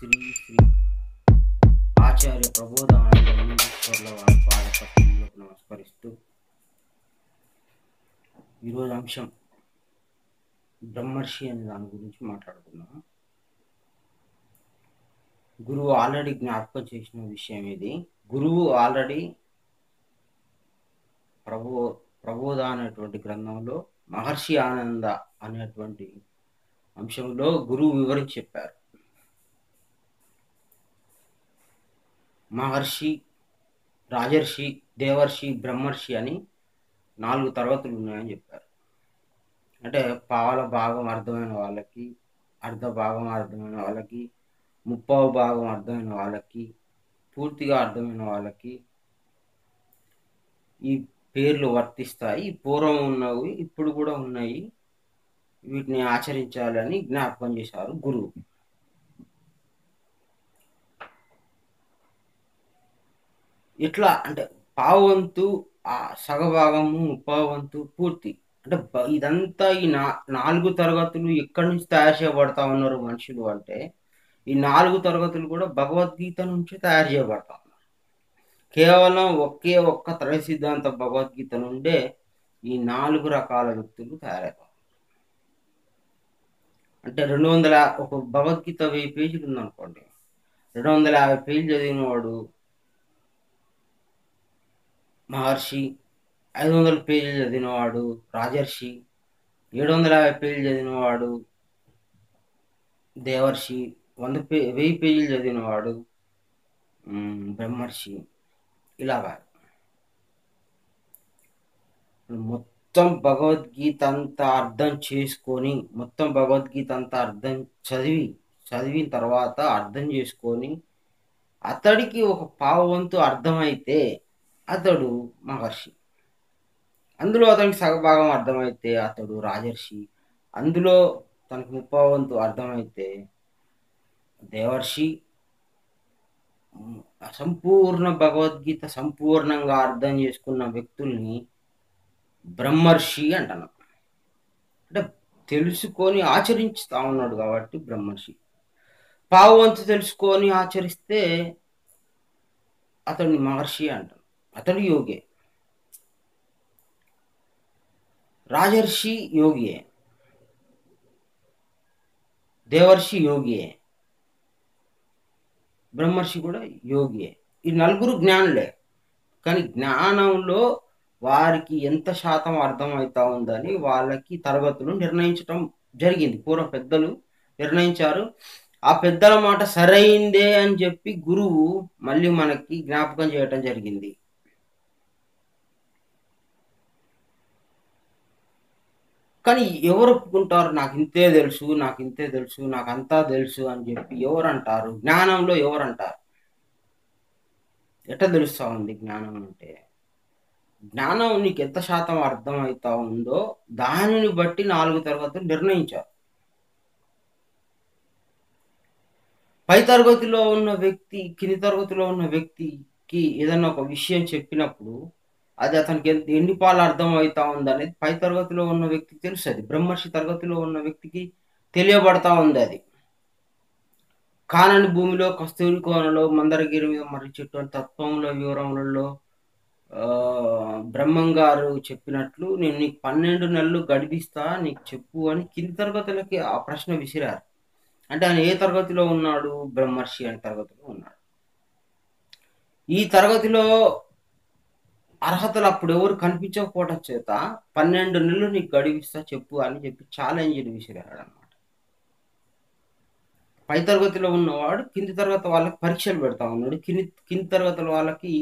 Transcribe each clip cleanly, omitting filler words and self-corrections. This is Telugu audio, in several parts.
శ్రీ శ్రీ ఆచార్య ప్రబోధానంద వారి పాదపత్రులకు నమస్కరిస్తూ ఈరోజు అంశం బ్రహ్మర్షి అనే దాని గురించి మాట్లాడుకున్నాం. గురువు ఆల్రెడీ జ్ఞాపకం చేసిన విషయం ఇది. గురువు ఆల్రెడీ ప్రబోధ అనేటువంటి గ్రంథంలో మహర్షి ఆనంద అనేటువంటి అంశంలో గురువు వివరించి చెప్పారు. మహర్షి, రాజర్షి, దేవర్షి, బ్రహ్మర్షి అని 4 తరగతులు ఉన్నాయని చెప్పారు. అంటే పావుల భాగం అర్థమైన వాళ్ళకి, అర్ధ భాగం అర్థమైన వాళ్ళకి, ముప్పావు భాగం అర్థమైన వాళ్ళకి, పూర్తిగా అర్థమైన వాళ్ళకి ఈ పేర్లు వర్తిస్తాయి. పూర్వం ఉన్నవి ఇప్పుడు కూడా ఉన్నాయి. వీటిని ఆచరించాలని జ్ఞాపకం చేశారు గురువు. ఎట్లా అంటే పావంతు, సగభాగము, ముప్పావంతు, పూర్తి. అంటే ఇదంతా ఈ 4 తరగతులు ఎక్కడి నుంచి తయారు చేయబడతా ఉన్నారు మనుషులు అంటే, ఈ 4 తరగతులు కూడా భగవద్గీత నుంచి తయారు చేయబడతా ఉన్నారు. కేవలం ఒక్క త్రయ సిద్ధాంత భగవద్గీత నుండే ఈ 4 రకాల వ్యక్తులు తయారవుతారు. అంటే ఒక భగవద్గీత 1000 పేజీలు ఉందనుకోండి, 250 పేజీలు చదివిన వాడు మహర్షి, 500 పేజీలు చదివినవాడు రాజర్షి, 750 పేజీలు చదివినవాడు దేవర్షి, 1000 పేజీలు చదివినవాడు బ్రహ్మర్షి. ఇలాగా మొత్తం భగవద్గీత అంతా అర్థం చేసుకొని, మొత్తం భగవద్గీత అంతా చదివిన తర్వాత అర్థం చేసుకొని, అతడికి ఒక పావువంతు అర్థమైతే అతడు మహర్షి. అందులో అతనికి సగభాగం అర్థమైతే అతడు రాజర్షి. అందులో తనకు ముప్పావంతు అర్థమైతే దేవర్షి. సంపూర్ణ భగవద్గీత సంపూర్ణంగా అర్థం చేసుకున్న వ్యక్తుల్ని బ్రహ్మర్షి అంటున్నాం. అంటే తెలుసుకొని ఆచరిస్తా ఉన్నాడు కాబట్టి బ్రహ్మర్షి. పావువంతు తెలుసుకొని ఆచరిస్తే అతడిని మహర్షి అంటాం. అతడు యోగే. రాజర్షి యోగియే, దేవర్షి యోగియే, బ్రహ్మర్షి కూడా యోగియే. ఈ 4 జ్ఞానులే. కానీ జ్ఞానంలో వారికి ఎంత శాతం అర్థమవుతా ఉందని వాళ్ళకి తరగతులు నిర్ణయించటం జరిగింది. పూర్వ పెద్దలు నిర్ణయించారు. ఆ పెద్దల మాట సరైందే అని చెప్పి గురువు మళ్ళీ మనకి జ్ఞాపకం చేయటం జరిగింది. కానీ ఎవరు ఒప్పుకుంటారు? నాకు ఇంతే తెలుసు, నాకు అంతా తెలుసు అని చెప్పి ఎవరంటారు? జ్ఞానంలో ఎవరంటారు? ఎట్లా తెలుస్తా ఉంది జ్ఞానం అంటే? జ్ఞానం నీకు ఎంత శాతం అర్థమవుతా ఉందో దానిని బట్టి 4 తరగతులు నిర్ణయించారు. పై తరగతిలో ఉన్న వ్యక్తి కింది తరగతిలో ఉన్న వ్యక్తికి ఏదన్నా ఒక విషయం చెప్పినప్పుడు అది అతనికి ఎన్ని పాలు అర్థం అవుతా ఉంది అనేది పై తరగతిలో ఉన్న వ్యక్తికి తెలుస్తుంది. బ్రహ్మర్షి తరగతిలో ఉన్న వ్యక్తికి తెలియబడతా ఉంది. అది కానని భూమిలో, కస్తూరి కోనలో, మందరగిరి మీద మరి చెట్టు అని తత్వంలో వివరములలో బ్రహ్మం గారు చెప్పినట్లు నేను నీకు 12 నెలలు గడిపిస్తా, నీకు చెప్పు అని కింది తరగతులకి ఆ ప్రశ్న విసిరారు. అంటే ఆయన ఏ తరగతిలో ఉన్నాడు? బ్రహ్మర్షి అనే తరగతిలో ఉన్నాడు. ఈ తరగతిలో అర్హతలు అప్పుడు ఎవరు కనిపించకపోవడం చేత 12 నెలలు నీకు గడిపిస్తా చెప్పు అని చెప్పి ఛాలెంజ్ విసిరాడు అనమాట. పై తరగతిలో ఉన్నవాడు కింది తరగతి వాళ్ళకి పరీక్షలు పెడతా ఉన్నాడు. కింది తరగతుల వాళ్ళకి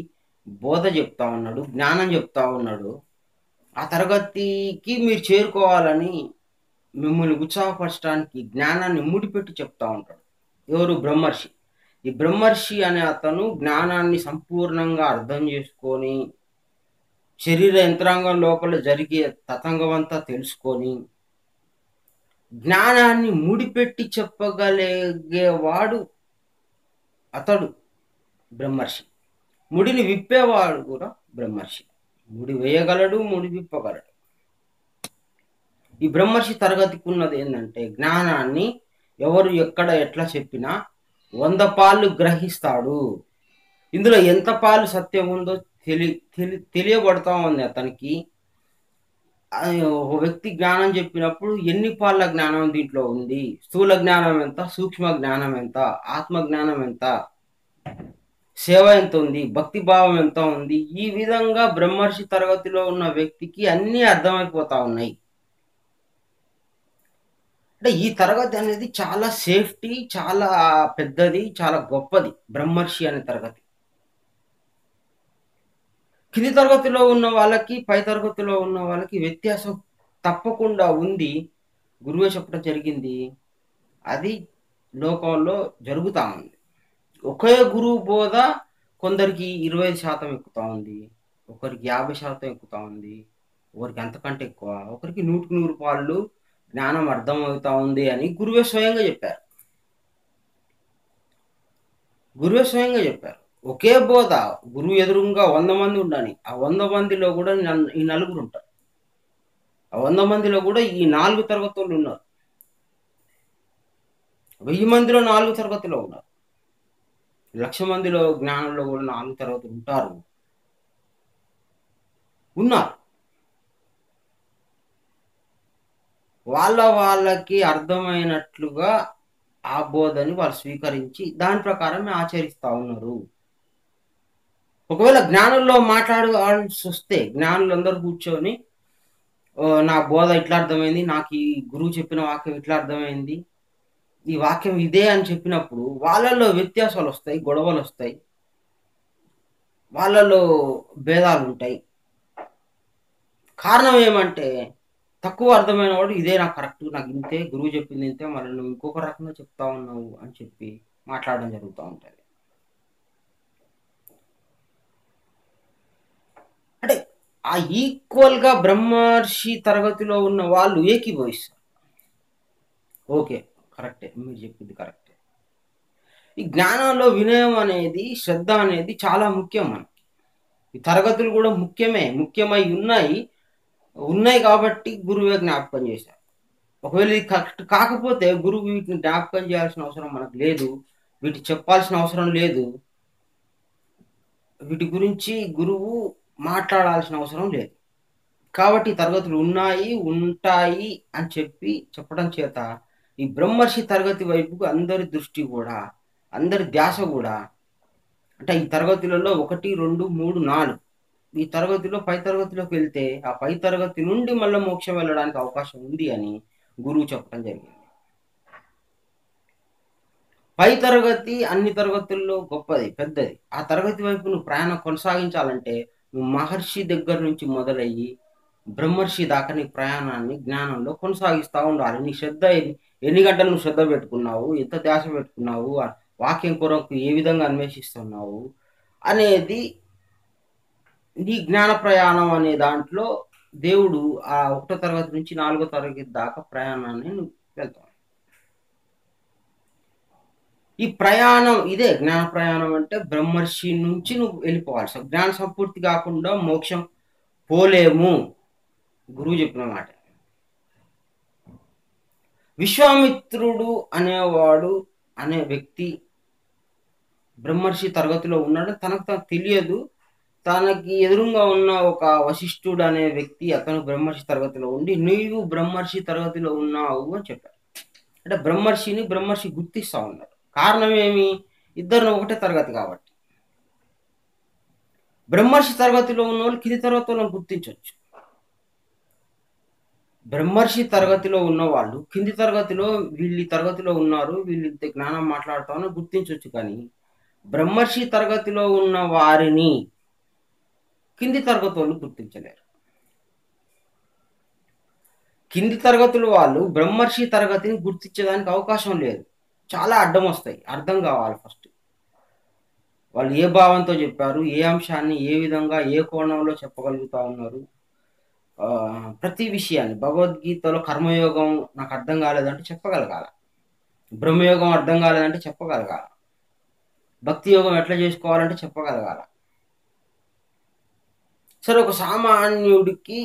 బోధ చెప్తా ఉన్నాడు, జ్ఞానం చెప్తా ఉన్నాడు. ఆ తరగతికి మీరు చేరుకోవాలని మిమ్మల్ని ఉత్సాహపరచడానికి జ్ఞానాన్ని ముడిపెట్టి చెప్తా ఉంటాడు. ఎవరు? బ్రహ్మర్షి. ఈ బ్రహ్మర్షి అనే అతను జ్ఞానాన్ని సంపూర్ణంగా అర్థం చేసుకొని, శరీర యంత్రాంగం లోపల జరిగే తతంగం అంతా తెలుసుకొని, జ్ఞానాన్ని ముడిపెట్టి చెప్పగలిగేవాడు అతడు బ్రహ్మర్షి. ముడిని విప్పేవాడు కూడా బ్రహ్మర్షి. ముడి వేయగలడు, ముడి విప్పగలడు. ఈ బ్రహ్మర్షి తరగతికి ఉన్నది ఏంటంటే జ్ఞానాన్ని ఎవరు ఎక్కడ ఎట్లా చెప్పినా 100 పాళ్ళు గ్రహిస్తాడు. ఇందులో ఎంత పాలు సత్యం ఉందో తెలియబడతా ఉంది అతనికి. ఒక వ్యక్తి జ్ఞానం చెప్పినప్పుడు ఎన్ని పాళ్ళ జ్ఞానం దీంట్లో ఉంది, స్థూల జ్ఞానం ఎంత, సూక్ష్మ జ్ఞానం ఎంత, ఆత్మ జ్ఞానం ఎంత, సేవ ఎంత ఉంది, భక్తి భావం ఎంత ఉంది. ఈ విధంగా బ్రహ్మర్షి తరగతిలో ఉన్న వ్యక్తికి అన్నీ అర్థమైపోతా ఉన్నాయి. అంటే ఈ తరగతి అనేది చాలా సేఫ్టీ, చాలా పెద్దది, చాలా గొప్పది. బ్రహ్మర్షి అనే తరగతి కింది తరగతిలో ఉన్న వాళ్ళకి, పై తరగతిలో ఉన్న వాళ్ళకి వ్యత్యాసం తప్పకుండా ఉంది. గురువే చెప్పడం జరిగింది. అది లోకంలో జరుగుతూ ఉంది. ఒకే గురువు బోధ కొందరికి 25% ఎక్కుతా ఉంది, ఒకరికి 50% ఎక్కుతా ఉంది, ఒకరికి అంతకంటే ఎక్కువ, ఒకరికి 100కి 100 పాళ్ళు జ్ఞానం అర్థమవుతా ఉంది అని గురువే స్వయంగా చెప్పారు. గురువే స్వయంగా చెప్పారు. ఒకే బోధ గురువు ఎదురుగా 100 మంది ఉండని, ఆ 100 మందిలో కూడా ఈ నలుగురు ఉంటారు. ఆ 100 మందిలో కూడా ఈ 4 తరగతులు ఉన్నారు. 1000 మందిలో 4 తరగతిలో ఉన్నారు. 1,00,000 మందిలో జ్ఞానంలో కూడా 4 తరగతులు ఉన్నారు. వాళ్ళకి అర్థమైనట్లుగా ఆ బోధని వాళ్ళు స్వీకరించి దాని ప్రకారమే ఆచరిస్తూ ఉన్నారు. ఒకవేళ జ్ఞానుల్లో మాట్లాడాల్సి వస్తే, జ్ఞానులందరూ కూర్చొని నా బోధ ఇట్లా అర్థమైంది, నాకు ఈ గురువు చెప్పిన వాక్యం ఇట్లా అర్థమైంది, ఈ వాక్యం ఇదే అని చెప్పినప్పుడు వాళ్ళల్లో వ్యత్యాసాలు వస్తాయి, గొడవలు వస్తాయి, వాళ్ళలో భేదాలు ఉంటాయి. కారణం ఏమంటే, తక్కువ అర్థమైన వాడు ఇదే నాకు కరెక్ట్, నాకు ఇంతే, గురువు చెప్పింది ఇంతే, మళ్ళీ నువ్వు ఇంకొక రకంగా చెప్తా ఉన్నావు అని చెప్పి మాట్లాడడం జరుగుతూ ఉంటుంది. అంటే ఆ ఈక్వల్గా బ్రహ్మర్షి తరగతిలో ఉన్న వాళ్ళు ఏకీభవిస్తారు. ఓకే, కరెక్టే, మీరు చెప్పింది కరెక్టే. ఈ జ్ఞానంలో వినయం అనేది, శ్రద్ధ అనేది చాలా ముఖ్యం మనకి. ఈ తరగతులు కూడా ముఖ్యమై ఉన్నాయి కాబట్టి గురువే జ్ఞాపకం చేశారు. ఒకవేళ ఇది కరెక్ట్ కాకపోతే గురువు వీటిని జ్ఞాపకం చేయాల్సిన అవసరం మనకు లేదు, వీటి చెప్పాల్సిన అవసరం లేదు, వీటి గురించి గురువు మాట్లాడాల్సిన అవసరం లేదు. కాబట్టి తరగతులు ఉంటాయి అని చెప్పడం చేత ఈ బ్రహ్మర్షి తరగతి వైపుకు అందరి దృష్టి కూడా, అందరి ధ్యాస కూడా, అంటే ఈ తరగతులలో 1, 2, 3, 4, ఈ తరగతిలో పై తరగతిలోకి వెళ్తే ఆ పై తరగతి నుండి మళ్ళీ మోక్షం వెళ్ళడానికి అవకాశం ఉంది అని గురువు చెప్పడం జరిగింది. పై తరగతి అన్ని తరగతుల్లో గొప్పది, పెద్దది. ఆ తరగతి వైపు నువ్వు ప్రయాణం కొనసాగించాలంటే నువ్వు మహర్షి దగ్గర నుంచి మొదలయ్యి బ్రహ్మర్షి దాకా నీ ప్రయాణాన్ని జ్ఞానంలో కొనసాగిస్తూ ఉండాలి. నీ శ్రద్ధ ఎన్ని గంటలు నువ్వు శ్రద్ధ పెట్టుకున్నావు, ఎంత ధ్యాస పెట్టుకున్నావు, వాక్యం కొరకు ఏ విధంగా అన్వేషిస్తున్నావు అనేది నీ జ్ఞాన ప్రయాణం అనే దాంట్లో దేవుడు ఆ 1వ తరగతి నుంచి 4వ తరగతి దాకా ప్రయాణాన్ని నువ్వు వెళ్తావు. ఈ ప్రయాణం ఇదే జ్ఞాన ప్రయాణం అంటే. బ్రహ్మర్షి నుంచి నువ్వు వెళ్ళిపోవాలి. జ్ఞాన సంపూర్తి కాకుండా మోక్షం పోలేము, గురువు చెప్పిన మాట. విశ్వామిత్రుడు అనే వ్యక్తి బ్రహ్మర్షి తరగతిలో ఉన్నాడు. తనకు తెలియదు. తనకి ఎదురుగా ఉన్న ఒక వశిష్ఠుడు అనే వ్యక్తి, అతను బ్రహ్మర్షి తరగతిలో ఉండి నీవు బ్రహ్మర్షి తరగతిలో ఉన్నావు అని చెప్పాడు. అంటే బ్రహ్మర్షి గుర్తిస్తా ఉన్నారు. కారణం ఏమి? ఇద్దరు ఒకటే తరగతి కాబట్టి. బ్రహ్మర్షి తరగతిలో ఉన్న వాళ్ళు కింది తరగతిలో గుర్తించవచ్చు. బ్రహ్మర్షి తరగతిలో ఉన్న వాళ్ళు కింది తరగతిలో వీళ్ళు తరగతిలో ఉన్నారు, వీళ్ళు ఇంత జ్ఞానం మాట్లాడుతామని గుర్తించవచ్చు. కానీ బ్రహ్మర్షి తరగతిలో ఉన్న వారిని కింది తరగతి వాళ్ళు గుర్తించలేరు. కింది తరగతుల వాళ్ళు బ్రహ్మర్షి తరగతిని గుర్తించడానికి అవకాశం లేదు. చాలా అడ్డం వస్తాయి. అర్థం కావాలి ఫస్ట్. వాళ్ళు ఏ భావంతో చెప్పారు, ఏ అంశాన్ని ఏ విధంగా ఏ కోణంలో చెప్పగలుగుతా ఉన్నారు. ప్రతి విషయాన్ని భగవద్గీతలో కర్మయోగం నాకు అర్థం కాలేదంటే చెప్పగలగాల, బ్రహ్మయోగం అర్థం కాలేదంటే చెప్పగలగాల, భక్తి యోగం ఎట్లా చేసుకోవాలంటే చెప్పగలగాల. సరే, ఒక సామాన్యుడికి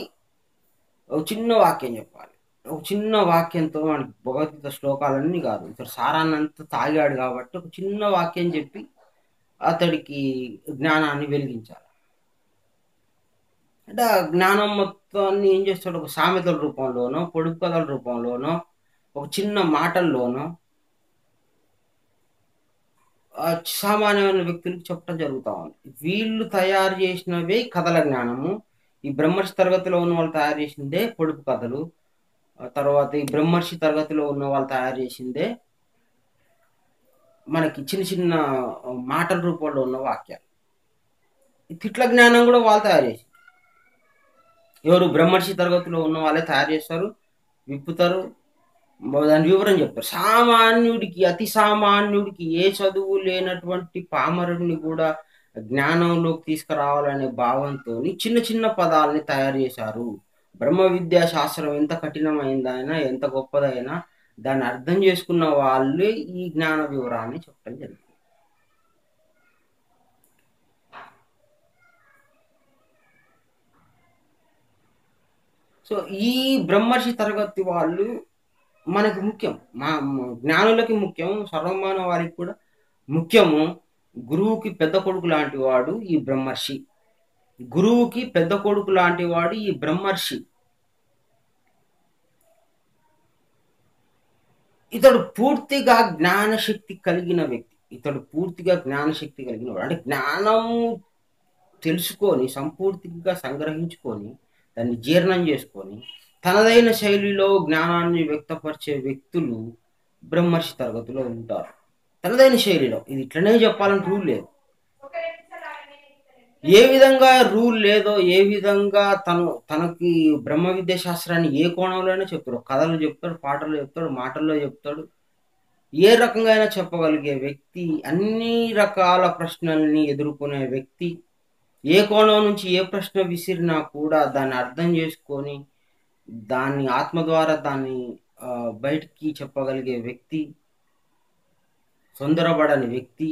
ఒక చిన్న వాక్యం చెప్పాలి, ఒక చిన్న వాక్యంతో మనకి భగవద్గీత శ్లోకాలన్నీ కాదు, ఇతడు సారాన్నంతా తాగాడు కాబట్టి ఒక చిన్న వాక్యం చెప్పి అతడికి జ్ఞానాన్ని వెలిగించాలి. అంటే ఆ జ్ఞానం మొత్తాన్ని ఏం చేస్తాడు, ఒక సామెతల రూపంలోనో, పొడుపు కథల రూపంలోనో, ఒక చిన్న మాటల్లోనో సామాన్యమైన వ్యక్తులకు చెప్పడం జరుగుతూ ఉంది. వీళ్ళు తయారు చేసినవే కథల జ్ఞానము. ఈ బ్రహ్మర్షి తరగతిలో ఉన్న వాళ్ళు తయారు చేసిందే పొడుపు కథలు. తర్వాత ఈ బ్రహ్మర్షి తరగతిలో ఉన్న వాళ్ళు తయారు చేసిందే మనకి చిన్న చిన్న మాటల రూపంలో ఉన్న వాక్యాలు. ఈ తిట్ల జ్ఞానం కూడా వాళ్ళు తయారు చేసి, ఎవరు బ్రహ్మర్షి తరగతిలో ఉన్న వాళ్ళే తయారు చేస్తారు, విప్పుతారు, దాని వివరం చెప్తారు. సామాన్యుడికి, అతి సామాన్యుడికి, ఏ చదువు లేనటువంటి పామరుడిని కూడా జ్ఞానంలోకి తీసుకురావాలనే భావంతో చిన్న చిన్న పదాలని తయారు చేశారు. బ్రహ్మ విద్యా శాస్త్రం ఎంత కఠినమైందైనా, ఎంత గొప్పదైనా దాన్ని అర్థం చేసుకున్న వాళ్ళే ఈ జ్ఞాన వివరాన్ని చెప్పడం జరిగింది. సో ఈ బ్రహ్మర్షి తరగతి వాళ్ళు మనకి ముఖ్యం, మా జ్ఞానులకి ముఖ్యం, సర్వమాన వారికి కూడా ముఖ్యము. గురువుకి పెద్ద కొడుకు లాంటి వాడు ఈ బ్రహ్మర్షి. గురువుకి పెద్ద కొడుకు లాంటి వాడు ఈ బ్రహ్మర్షి. ఇతడు పూర్తిగా జ్ఞానశక్తి కలిగిన వ్యక్తి. ఇతడు పూర్తిగా జ్ఞానశక్తి కలిగిన వాడు. అంటే జ్ఞానము తెలుసుకొని, సంపూర్తిగా సంగ్రహించుకొని, దాన్ని జీర్ణం చేసుకొని, తనదైన శైలిలో జ్ఞానాన్ని వ్యక్తపరిచే వ్యక్తులు బ్రహ్మర్షి తరగతిలో ఉంటారు. తనదైన శైలిలో. ఇది ఇట్లనే చెప్పాలని రూల్ లేదు. ఏ విధంగా రూల్ లేదో, ఏ విధంగా తనకి బ్రహ్మ విద్యా శాస్త్రాన్ని ఏ కోణంలోనే చెప్తాడు. కథలు చెప్తాడు, పాటలు చెప్తాడు, మాటల్లో చెప్తాడు. ఏ రకంగా అయినా చెప్పగలిగే వ్యక్తి, అన్ని రకాల ప్రశ్నల్ని ఎదుర్కొనే వ్యక్తి, ఏ కోణం నుంచి ఏ ప్రశ్న విసిరినా కూడా దాన్ని అర్థం చేసుకొని దాన్ని ఆత్మ ద్వారా దాన్ని బయటికి చెప్పగలిగే వ్యక్తి, తొందరపడని వ్యక్తి,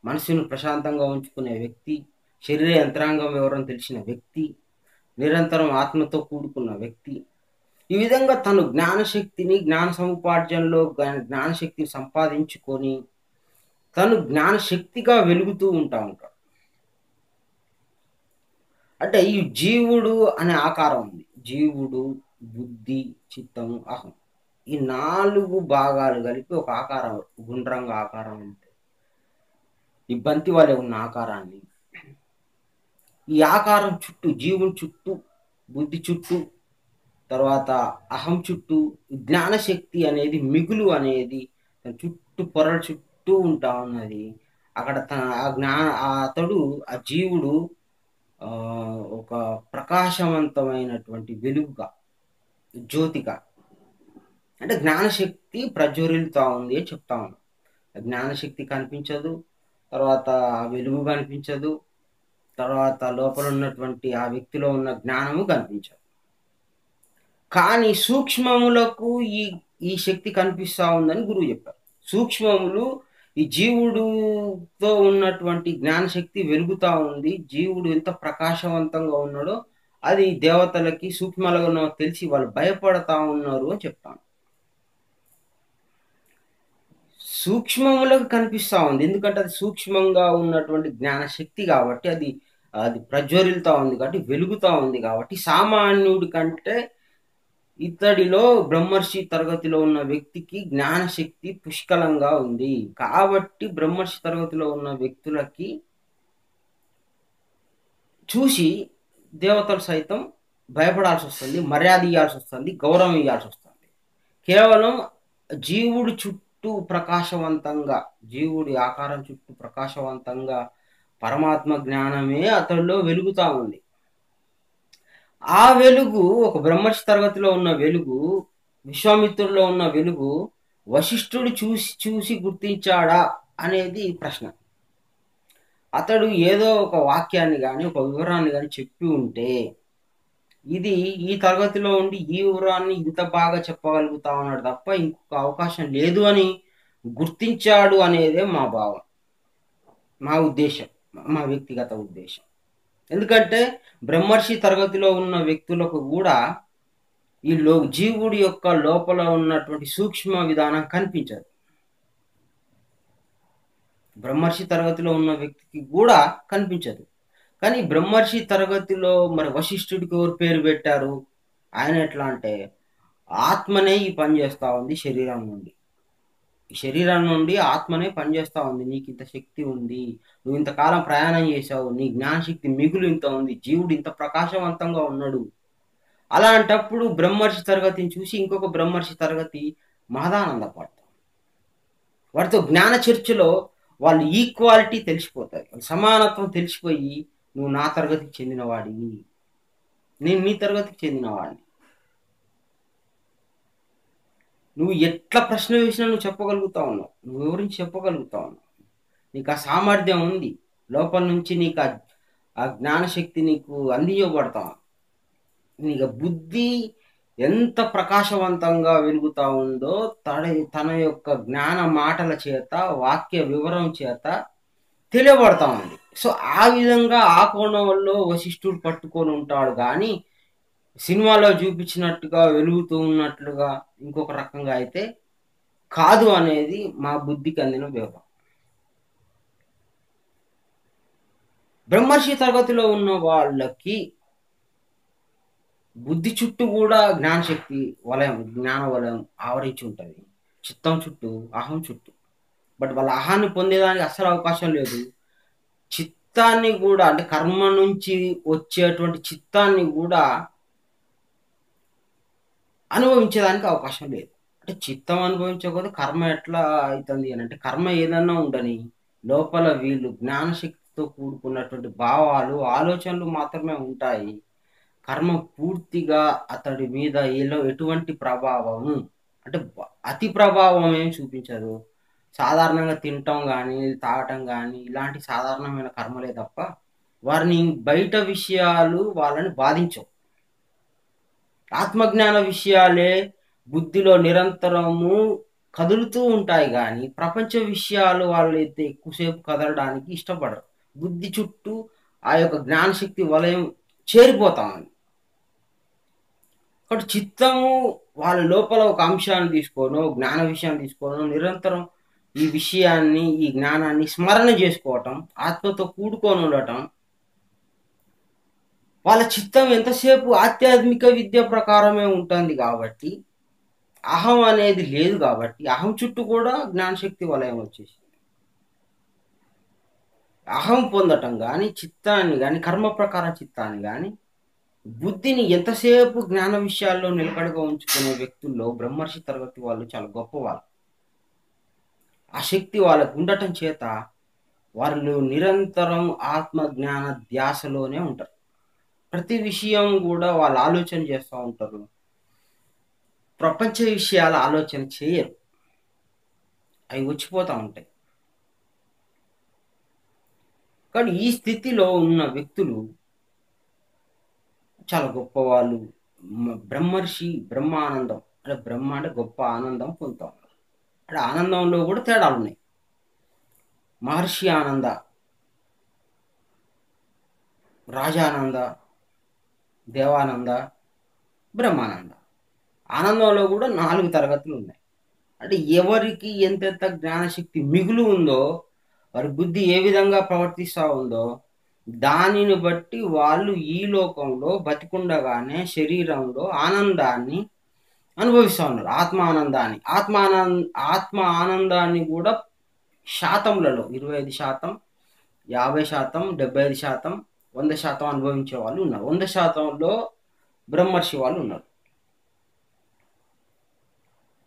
మనసును ప్రశాంతంగా ఉంచుకునే వ్యక్తి, శరీర యంత్రాంగం వివరం తెలిసిన వ్యక్తి, నిరంతరం ఆత్మతో కూడుకున్న వ్యక్తి. ఈ విధంగా తను జ్ఞానశక్తిని, జ్ఞాన సముపార్జనలో జ్ఞానశక్తిని సంపాదించుకొని తను జ్ఞానశక్తిగా వెలుగుతూ ఉంటాడు. అంటే ఈ జీవుడు అనే ఆకారం ఉంది. జీవుడు, బుద్ధి, చిత్తము, అహం, ఈ 4 భాగాలు కలిపి ఒక ఆకారం, గుండ్రంగా ఆకారం ఉంటుంది. ఈ బంతి వలె ఉన్న ఆకారాన్ని, ఈ ఆకారం చుట్టూ, జీవుని చుట్టూ, బుద్ధి చుట్టూ, తర్వాత అహం చుట్టూ జ్ఞానశక్తి అనేది, మిగులు అనేది చుట్టూ, పొరల చుట్టూ ఉంటా ఉన్నది. అక్కడ అతడు, ఆ జీవుడు ఒక ప్రకాశవంతమైనటువంటి వెలుగుగా, జ్యోతిగా, అంటే జ్ఞానశక్తి ప్రజ్వరిల్తా ఉంది అని చెప్తా ఉన్నాం. జ్ఞానశక్తి కనిపించదు, తర్వాత వెలుగు కనిపించదు, తర్వాత లోపల ఉన్నటువంటి ఆ వ్యక్తిలో ఉన్న జ్ఞానము కనిపించదు. కానీ సూక్ష్మములకు ఈ శక్తి కనిపిస్తూ ఉందని గురువు చెప్పారు. సూక్ష్మములు, ఈ జీవుడుతో ఉన్నటువంటి జ్ఞానశక్తి వెలుగుతా ఉంది. జీవుడు ఎంత ప్రకాశవంతంగా ఉన్నాడో అది దేవతలకి, సూక్ష్మలుగా తెలిసి వాళ్ళు భయపడతా ఉన్నారు అని చెప్తాను. సూక్ష్మములకు కనిపిస్తూ ఉంది, ఎందుకంటే అది సూక్ష్మంగా ఉన్నటువంటి జ్ఞానశక్తి కాబట్టి, అది ప్రజ్వరిల్తా ఉంది కాబట్టి, వెలుగుతా ఉంది కాబట్టి, సామాన్యుడి కంటే ఇతడిలో, బ్రహ్మర్షి తరగతిలో ఉన్న వ్యక్తికి జ్ఞానశక్తి పుష్కలంగా ఉంది. కాబట్టి బ్రహ్మర్షి తరగతిలో ఉన్న వ్యక్తులకి చూసి దేవతలు సైతం భయపడాల్సి వస్తుంది, మర్యాద ఇవ్వాల్సి వస్తుంది, గౌరవం ఇవ్వాల్సి వస్తుంది. కేవలం జీవుడి చుట్టూ ప్రకాశవంతంగా, జీవుడి ఆకారం చుట్టూ ప్రకాశవంతంగా పరమాత్మ జ్ఞానమే అతడిలో వెలుగుతా ఉంది. ఆ వెలుగు, ఒక బ్రహ్మర్షి తరగతిలో ఉన్న వెలుగు, విశ్వామిత్రుల్లో ఉన్న వెలుగు వశిష్ఠుడు చూసి గుర్తించాడా అనేది ప్రశ్న. అతడు ఏదో ఒక వాక్యాన్ని కానీ, ఒక వివరాన్ని కానీ చెప్పి ఉంటే, ఇది ఈ తరగతిలో ఉండి ఈ వివరాన్ని ఇంత బాగా చెప్పగలుగుతా ఉన్నాడు తప్ప ఇంకొక అవకాశం లేదు అని గుర్తించాడు అనేదే మా భావం, మా ఉద్దేశం, మా వ్యక్తిగత ఉద్దేశం. ఎందుకంటే బ్రహ్మర్షి తరగతిలో ఉన్న వ్యక్తులకు కూడా ఈ జీవుడి యొక్క లోపల ఉన్నటువంటి సూక్ష్మ విధానం కనిపించదు. బ్రహ్మర్షి తరగతిలో ఉన్న వ్యక్తికి కూడా కనిపించదు. కానీ బ్రహ్మర్షి తరగతిలో మరి వశిష్ఠుడికి ఎవరు పేరు పెట్టారు? ఆయన ఎట్లా అంటే ఆత్మనే ఈ పని చేస్తా ఉంది శరీరం నుండి. ఈ శరీరం నుండి ఆత్మనే పనిచేస్తా ఉంది. నీకు ఇంత శక్తి ఉంది, నువ్వు ఇంతకాలం ప్రయాణం చేశావు, నీ జ్ఞానశక్తి మిగులు ఇంత ఉంది, జీవుడు ఇంత ప్రకాశవంతంగా ఉన్నాడు. అలాంటప్పుడు బ్రహ్మర్షి తరగతిని చూసి ఇంకొక బ్రహ్మర్షి తరగతి మహదానందపడతాం. వాటితో జ్ఞాన చర్చలో వాళ్ళు ఈక్వాలిటీ తెలిసిపోతాయి, సమానత్వం తెలిసిపోయి నువ్వు నా తరగతికి చెందినవాడివి, నేను నీ తరగతికి చెందినవాడిని. నువ్వు ఎట్లా ప్రశ్న వేసినా నువ్వు చెప్పగలుగుతా ఉన్నావు, నువ్వు వివరించి చెప్పగలుగుతా ఉన్నావు. నీకు ఆ సామర్థ్యం ఉంది, లోపల నుంచి నీకు ఆ జ్ఞానశక్తి నీకు అందించబడతా. నీకు బుద్ధి ఎంత ప్రకాశవంతంగా వెలుగుతా ఉందో తన యొక్క జ్ఞాన మాటల చేత, వాక్య వివరం చేత తెలియబడతా ఉంది. సో ఆ విధంగా ఆ కోణంలో వశిష్ఠుడు పట్టుకొని ఉంటాడు. కానీ సినిమాలో చూపించినట్టుగా వెలుగుతూ ఉన్నట్లుగా ఇంకొక రకంగా అయితే కాదు అనేది మా బుద్ధికి అందిన వివరం. బ్రహ్మర్షి తరగతిలో ఉన్న వాళ్ళకి బుద్ధి చుట్టూ కూడా జ్ఞానశక్తి వలయం, జ్ఞాన వలయం ఆవరించి ఉంటుంది, చిత్తం చుట్టూ, అహం చుట్టూ. బట్ వాళ్ళ అహాన్ని పొందేదానికి అస్సలు అవకాశం లేదు. చిత్తాన్ని కూడా, అంటే కర్మ నుంచి వచ్చేటువంటి చిత్తాన్ని కూడా అనుభవించేదానికి అవకాశం లేదు. అంటే చిత్తం అనుభవించకపోతే కర్మ ఎట్లా అవుతుంది అని అంటే, కర్మ ఏదన్నా ఉండని లోపల వీళ్ళు జ్ఞానశక్తితో కూడుకున్నటువంటి భావాలు, ఆలోచనలు మాత్రమే ఉంటాయి. కర్మ పూర్తిగా అతడి మీద ఎటువంటి ప్రభావము, అంటే అతి ప్రభావం ఏం చూపించదు. సాధారణంగా తినటం కానీ, తాగటం కానీ ఇలాంటి సాధారణమైన కర్మలే తప్ప వారిని బయట విషయాలు వాళ్ళని బాధించవు. ఆత్మజ్ఞాన విషయాలే బుద్ధిలో నిరంతరము కదులుతూ ఉంటాయి. కానీ ప్రపంచ విషయాలు వాళ్ళు అయితే ఎక్కువసేపు కదలడానికి ఇష్టపడరు. బుద్ధి చుట్టూ ఆ యొక్క జ్ఞానశక్తి వలయం చేరిపోతా ఉంది. కాబట్టి చిత్తము వాళ్ళ లోపల ఒక అంశాన్ని తీసుకోను, జ్ఞాన విషయాన్ని తీసుకోను, నిరంతరం ఈ విషయాన్ని, ఈ జ్ఞానాన్ని స్మరణ చేసుకోవటం, ఆత్మతో కూడుకొని ఉండటం. వాళ్ళ చిత్తం ఎంతసేపు ఆధ్యాత్మిక విద్య ప్రకారమే ఉంటుంది. కాబట్టి అహం అనేది లేదు. కాబట్టి అహం చుట్టూ కూడా జ్ఞానశక్తి వలయం వచ్చేసి అహం పొందటం కానీ, చిత్తాన్ని కానీ, కర్మ ప్రకారం చిత్తాన్ని కానీ, బుద్ధిని ఎంతసేపు జ్ఞాన విషయాల్లో నిలకడగా ఉంచుకునే వ్యక్తుల్లో బ్రహ్మర్షి తరగతి వాళ్ళు చాలా గొప్పవాళ్ళు. ఆ శక్తి వాళ్ళకు ఉండటం చేత వాళ్ళు నిరంతరం ఆత్మ జ్ఞాన ధ్యాసలోనే ఉంటారు. ప్రతి విషయం కూడా వాళ్ళు ఆలోచన చేస్తూ ఉంటారు, ప్రపంచ విషయాల ఆలోచన చేయరు, అవి వచ్చిపోతూ ఉంటాయి. కానీ ఈ స్థితిలో ఉన్న వ్యక్తులు చాలా గొప్పవాళ్ళు. బ్రహ్మర్షి బ్రహ్మానందం, అంటే బ్రహ్మ అంటే గొప్ప ఆనందం పొందుతాం. అంటే ఆనందంలో కూడా తేడాలు ఉన్నాయి. మహర్షి ఆనంద, రాజానంద, దేవానంద, బ్రహ్మానంద. ఆనందంలో కూడా 4 తరగతులు ఉన్నాయి. అంటే ఎవరికి ఎంతెంత జ్ఞానశక్తి మిగులు ఉందో, వారి బుద్ధి ఏ విధంగా ప్రవర్తిస్తూ ఉందో దానిని బట్టి వాళ్ళు ఈ లోకంలో బతికుండగానే శరీరంలో ఆనందాన్ని అనుభవిస్తూ ఉన్నారు. ఆత్మ ఆనందాన్ని కూడా శాతములలో 25%, 50%, 75%, 100% అనుభవించే వాళ్ళు ఉన్నారు. 100%లో బ్రహ్మర్షి వాళ్ళు ఉన్నారు.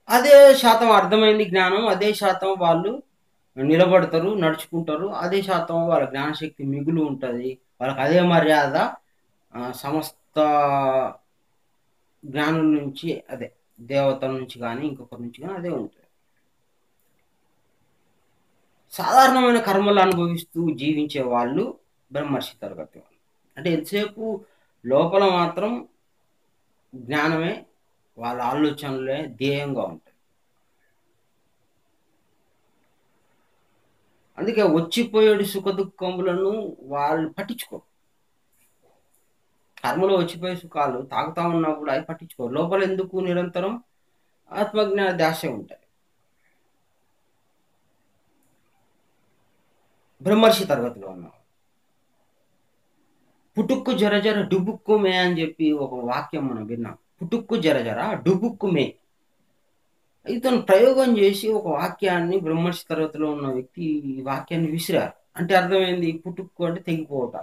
అదే శాతం అర్థమైంది జ్ఞానం, అదే శాతం వాళ్ళు నిలబడతారు, నడుచుకుంటారు, అదే శాతం వాళ్ళ జ్ఞానశక్తి మిగులు ఉంటుంది. వాళ్ళకి అదే మర్యాద సమస్త జ్ఞానం నుంచి, అదే దేవతల నుంచి కానీ ఇంకొకరి నుంచి కానీ అదే ఉంటుంది. సాధారణమైన కర్మలు అనుభవిస్తూ జీవించే వాళ్ళు బ్రహ్మర్షి తరగతి వాళ్ళు. అంటే ఎంతసేపు లోపల మాత్రం జ్ఞానమే వాళ్ళ ఆలోచనలే ధ్యేయంగా ఉంటాయి. అందుకే వచ్చిపోయేడు సుఖ దుఃఖములను వాళ్ళు పట్టించుకోరు. కర్మలో వచ్చిపోయే సుఖాలు తాగుతా ఉన్నా కూడా అవి పట్టించుకోరు. లోపల ఎందుకు నిరంతరం ఆత్మజ్ఞాన ధ్యాసే ఉంటాయి. బ్రహ్మర్షి తరగతిలో ఉన్నాం. పుటుక్కు జరజర డుబుక్కు మే అని చెప్పి ఒక వాక్యం మనం విన్నాం. పుటుక్కు జరజర డుబుక్కు మే. ఇతను ప్రయోగం చేసి ఒక వాక్యాన్ని, బ్రహ్మర్షి తరగతిలో ఉన్న వ్యక్తి ఈ వాక్యాన్ని విసిరారు. అంటే అర్థమైంది, పుటుక్కు అంటే తెగిపోవట.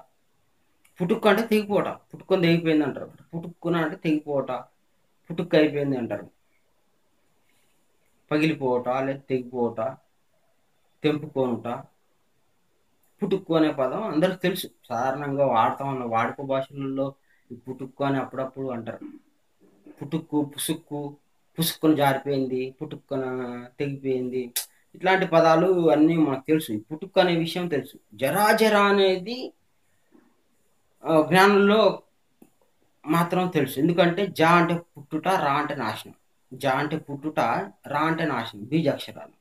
పుటుక్కు అంటే తెగిపోవట. పుట్టుకొని తెగిపోయింది అంటారు. పుటుక్కున అంటే తెగిపోవట, పుటుక్కు అయిపోయింది అంటారు. పగిలిపోవట, లేదా తెగిపోవట, తెంపుకోనుట. పుటుక్కు అనే పదం అందరికి తెలుసు. సాధారణంగా వాడుతా ఉన్న వాడుక భాషలలో ఈ పుటుక్కు అని అప్పుడప్పుడు అంటారు. పుటుక్కు, పుసుక్కు, పుసుక్కున జారిపోయింది, పుటుక్కున తెగిపోయింది. ఇట్లాంటి పదాలు అన్నీ మనకు తెలుసు. ఈ పుటుక్కు అనే విషయం తెలుసు. జరాజర అనేది జ్ఞానంలో మాత్రం తెలుసు. ఎందుకంటే జా అంటే పుట్టుట, రా అంటే నాశనం. జా అంటే పుట్టుట, రా అంటే నాశనం, బీజాక్షరాలు.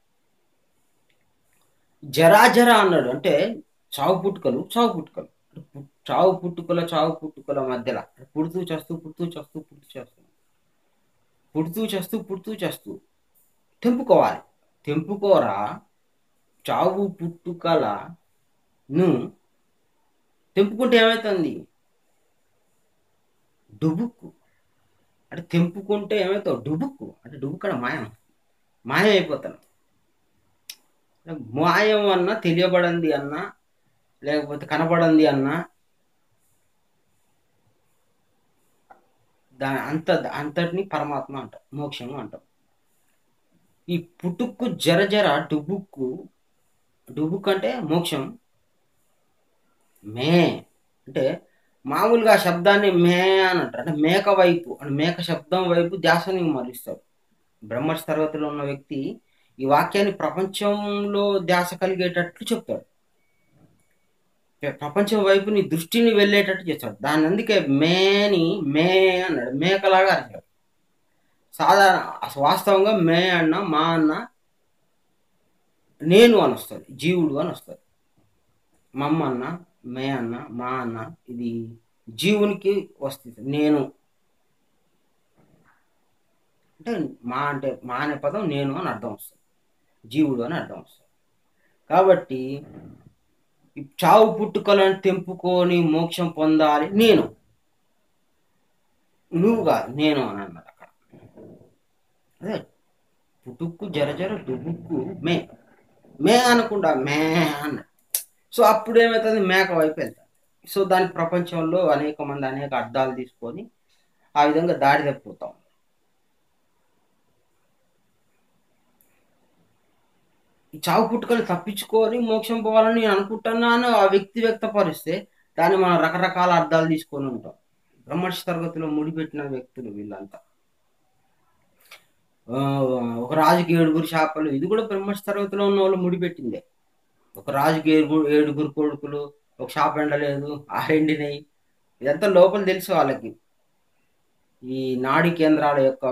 జరాజర అన్నాడు అంటే చావు పుట్టుకలు, చావు పుట్టుకలు. చావు పుట్టుకల మధ్యలో పుడుతూ చేస్తూ పుడుతూ చేస్తూ పుడుతూ చేస్తూ పుడుతూ చేస్తూ పుడుతూ చేస్తూ తెంపుకోవాలి. తెంపుకోరా చావు పుట్టుకలను తెంపుకుంటే ఏమవుతుంది? డుబుక్కు. అంటే తెంపుకుంటే ఏమవుతావు? డుబుక్కు. అంటే డుబుక్కడ మాయం, మాయం అయిపోతాను. మాయం అన్నా, తెలియబడింది అన్నా, లేకపోతే కనబడింది అన్నా, అంతటిని పరమాత్మ అంటాం, మోక్షము అంటాం. ఈ పుట్టుక్కు జరజర డుబుక్కు, డుబుక్కు అంటే మోక్షం. మే అంటే మామూలుగా శబ్దాన్ని మే అని అంటారు. అంటే మేక వైపు, అంటే మేక శబ్దం వైపు ధ్యాసని మళ్ళిస్తాడు. బ్రహ్మర్షి తరగతిలో ఉన్న వ్యక్తి ఈ వాక్యాన్ని ప్రపంచంలో ధ్యాస కలిగేటట్లు చెప్తాడు. ప్రపంచం వైపు నీ దృష్టిని వెళ్ళేటట్టు చేస్తాడు. దాన్ని అందుకే మేని మే అన్నాడు, మేకలాగా అరిచాడు. సాధారణ వాస్తవంగా మే అన్న, మా అన్న నేను అని వస్తుంది, జీవుడు అని వస్తుంది. మమ్మ అన్న, మే అన్న, మా అన్న ఇది జీవునికి వస్తుంది. నేను అంటే మా అనే పదం నేను అని అర్థం వస్తుంది, జీవుడు అని అర్థం వస్తుంది. కాబట్టి చావు పుట్టుకలను తెంపుకొని మోక్షం పొందాలి నేను, నువ్వు కాదు, నేను అని అన్నాడు అక్కడ. అదే పుట్టుక్కు జరజర దుబుక్కు మే, మే అనకుండా మే అన్నాడు. సో అప్పుడు ఏమవుతుంది? మేక వైపు వెళ్తాడు. సో దానికి ప్రపంచంలో అనేక మంది అనేక అర్థాలు తీసుకొని ఆ విధంగా దారి తప్పిపోతాం. ఈ చావు పుట్టుకలు తప్పించుకొని మోక్షం పోవాలని నేను అనుకుంటున్నాను ఆ వ్యక్తి వ్యక్తపరిస్తే దాన్ని మనం రకరకాల అర్థాలు తీసుకొని ఉంటాం. బ్రహ్మర్షి తరగతిలో ముడిపెట్టిన వ్యక్తులు వీళ్ళంతా. ఒక రాజుకి 7 శాపలు, ఇది కూడా బ్రహ్మర్షి తరగతిలో ఉన్న వాళ్ళు ముడిపెట్టిందే. ఒక రాజుకి 7 కొడుకులు, ఒక శాప ఎండలేదు, 6 ఎండినాయి. ఇదంతా లోపల తెలుసు వాళ్ళకి. ఈ నాడీ కేంద్రాల యొక్క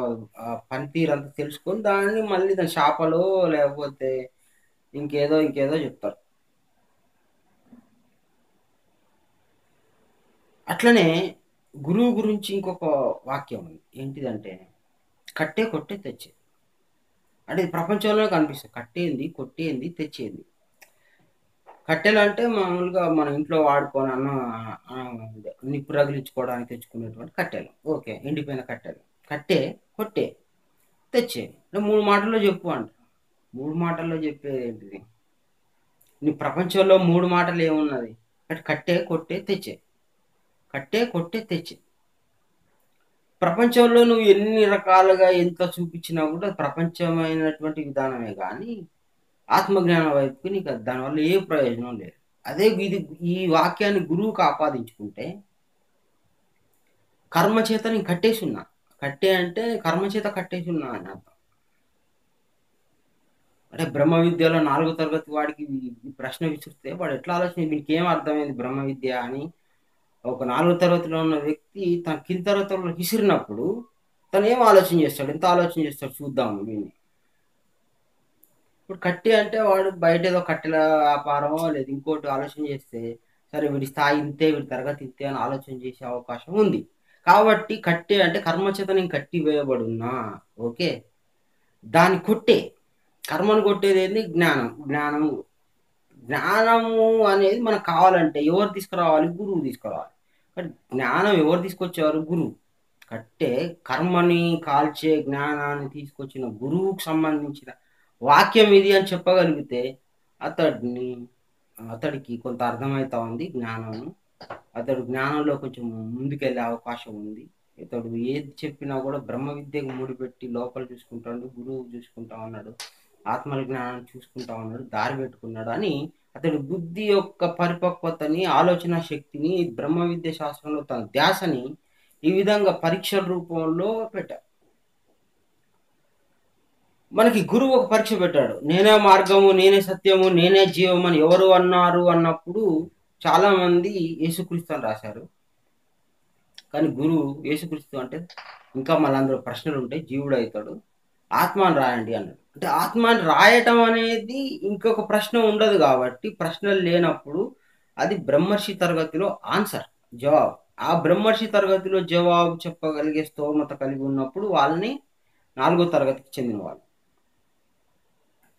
పనితీరంతా తెలుసుకొని దాన్ని మళ్ళీ దాని శాపలో లేకపోతే ఇంకేదో చెప్తారు. అట్లనే గురువు గురించి ఇంకొక వాక్యం ఉంది. ఏంటిదంటే కట్టే కొట్టే తెచ్చేది. అంటే ఇది ప్రపంచంలో కనిపిస్తుంది. కట్టేంది, కొట్టేంది, తెచ్చేది. కట్టెలు అంటే మామూలుగా మన ఇంట్లో వాడుకొని నిప్పు రగిలించుకోవడానికి తెచ్చుకునేటువంటి కట్టెలు. ఓకే, ఎండిపోయిన కట్టెలు. కట్టే, కొట్టే, తెచ్చే. 3 మాటల్లో చెప్పు అంట. 3 మాటల్లో చెప్పేది ఏంటిది? నీ ప్రపంచంలో 3 మాటలు ఏమున్నది? కట్టే, కొట్టే, తెచ్చే. కట్టే, కొట్టే, తెచ్చే. ప్రపంచంలో నువ్వు ఎన్ని రకాలుగా ఎంత చూపించినా కూడా ప్రపంచమైనటువంటి విధానమే కానీ ఆత్మజ్ఞానం వైపుకి నీకు దానివల్ల ఏ ప్రయోజనం లేదు. అదే ఈ వాక్యాన్ని గురువుకు ఆపాదించుకుంటే కర్మ చేత నేను కట్టేసి ఉన్నా. కట్టే అంటే కర్మ చేత కట్టేసి ఉన్నా అని అర్థం. అంటే బ్రహ్మ విద్యలో 4వ తరగతి వాడికి ఈ ప్రశ్న విసిరితే వాడు ఎట్లా ఆలోచన, వీనికి అర్థమైంది బ్రహ్మ విద్య అని. ఒక 4వ తరగతిలో ఉన్న వ్యక్తి తన కింద తరగతిలో విసిరినప్పుడు తను ఏం ఆలోచన చేస్తాడు, ఎంత ఆలోచన చేస్తాడు చూద్దాము వీడిని. ఇప్పుడు కట్టె అంటే వాడు బయట ఏదో కట్టెల వ్యాపారమో లేదు ఇంకోటి ఆలోచన చేస్తే సరే వీడి స్థాయి ఇంతే, వీడి తరగతి ఇంతే అని ఆలోచన చేసే అవకాశం ఉంది. కాబట్టి కట్టే అంటే కర్మచేత నేను కట్టి వేయబడున్నా. ఓకే. దాన్ని కొట్టే కర్మను కొట్టేది ఏంది? జ్ఞానం. జ్ఞానము అనేది మనకు కావాలంటే ఎవరు తీసుకురావాలి? గురువు తీసుకురావాలి. కానీ జ్ఞానం ఎవరు తీసుకొచ్చారు? గురువు. కట్టే కర్మని కాల్చే జ్ఞానాన్ని తీసుకొచ్చిన గురువుకు సంబంధించిన వాక్యం ఇది అని చెప్పగలిగితే అతడిని అతడికి కొంత అర్థమవుతా ఉంది జ్ఞానము. అతడు జ్ఞానంలో కొంచెం ముందుకెళ్ళే అవకాశం ఉంది. ఇతడు ఏది చెప్పినా కూడా బ్రహ్మ విద్యకు ముడిపెట్టి లోపల చూసుకుంటాడు, గురువు చూసుకుంటా ఉన్నాడు, ఆత్మల జ్ఞానాన్ని చూసుకుంటా ఉన్నాడు, దారి పెట్టుకున్నాడు అని అతడి బుద్ధి యొక్క పరిపక్వతని, ఆలోచన శక్తిని బ్రహ్మ విద్య శాస్త్రంలో తన ధ్యాసని ఈ విధంగా పరీక్షల రూపంలో పెట్టారు. మనకి గురువు ఒక పరీక్ష పెట్టాడు. నేనే మార్గము, నేనే సత్యము, నేనే జీవం అని ఎవరు అన్నారు అన్నప్పుడు చాలా మంది యేసుక్రీస్తు అని రాశారు. కానీ గురువు యేసుక్రీస్తు అంటే ఇంకా మళ్ళీ అందులో ప్రశ్నలు ఉంటాయి. జీవుడు అవుతాడు, ఆత్మని రాయండి అన్నాడు. అంటే ఆత్మని రాయటం అనేది ఇంకొక ప్రశ్న ఉండదు కాబట్టి ప్రశ్నలు లేనప్పుడు అది బ్రహ్మర్షి తరగతిలో ఆన్సర్, జవాబు. ఆ బ్రహ్మర్షి తరగతిలో జవాబు చెప్పగలిగే స్తోమత కలిగి ఉన్నప్పుడు వాళ్ళని 4వ తరగతికి చెందిన వాళ్ళు.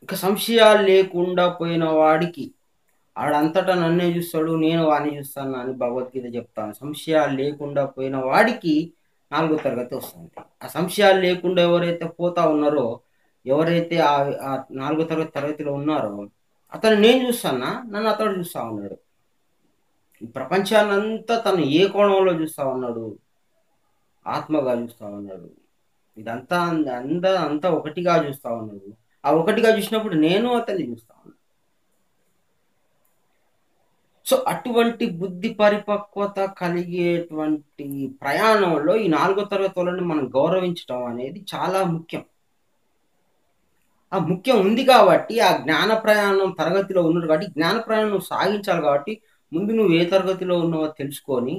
ఇక సంశయాలు లేకుండా పోయిన వాడికి ఆడంతటా నన్నే చూస్తాడు, నేను వాడిని చూస్తాను అని భగవద్గీత చెప్తాను. సంశయాలు లేకుండా పోయిన వాడికి 4వ తరగతి వస్తుంది. ఆ సంశయాలు లేకుండా ఎవరైతే పోతా ఉన్నారో, ఎవరైతే ఆ 4వ తరగతిలో ఉన్నారో అతను నేను చూస్తానా, నన్ను అతడు చూస్తా ఉన్నాడు. ఈ ప్రపంచాన్ని అంతా తను ఏ కోణంలో చూస్తా ఉన్నాడు? ఆత్మగా చూస్తా ఉన్నాడు. ఇదంతా అంతా ఒకటిగా చూస్తా ఉన్నాడు. ఆ ఒకటిగా చూసినప్పుడు నేను అతన్ని చూస్తా ఉన్నాను. సో అటువంటి బుద్ధి పరిపక్వత కలిగేటువంటి ప్రయాణంలో ఈ 4వ తరగతి వాళ్ళని మనం గౌరవించడం అనేది చాలా ముఖ్యం. ఆ ముఖ్యం ఉంది కాబట్టి ఆ జ్ఞాన ప్రయాణం తరగతిలో ఉన్నాడు కాబట్టి జ్ఞాన ప్రయాణం నువ్వు సాగించాలి కాబట్టి ముందు నువ్వు ఏ తరగతిలో ఉన్నావో తెలుసుకొని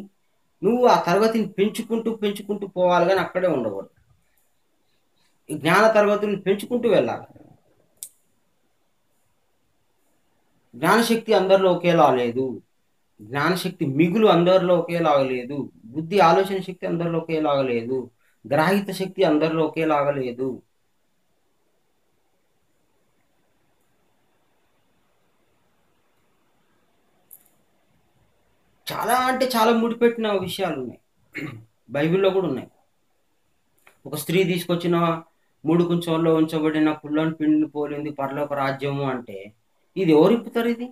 నువ్వు ఆ తరగతిని పెంచుకుంటూ పోవాలి, కానీ అక్కడే ఉండకూడదు. ఈ జ్ఞాన తరగతులను పెంచుకుంటూ వెళ్ళాలి. జ్ఞానశక్తి అందరిలో ఒకేలా లేదు. జ్ఞానశక్తి మిగులు అందరిలో ఒకేలాగా లేదు. బుద్ధి ఆలోచన శక్తి అందరిలో ఒకేలాగా లేదు. గ్రాహిత శక్తి అందరిలో ఒకేలాగా లేదు. చాలా అంటే చాలా ముడిపెట్టిన విషయాలు ఉన్నాయి. బైబిల్లో కూడా ఉన్నాయి. ఒక స్త్రీ తీసుకొచ్చిన 3 కుంచంలో ఉంచబడిన పుల్లని పిండిని పోలింది పరలోక రాజ్యము అంటే ఇది ఎవరిప్పుతారు? ఇది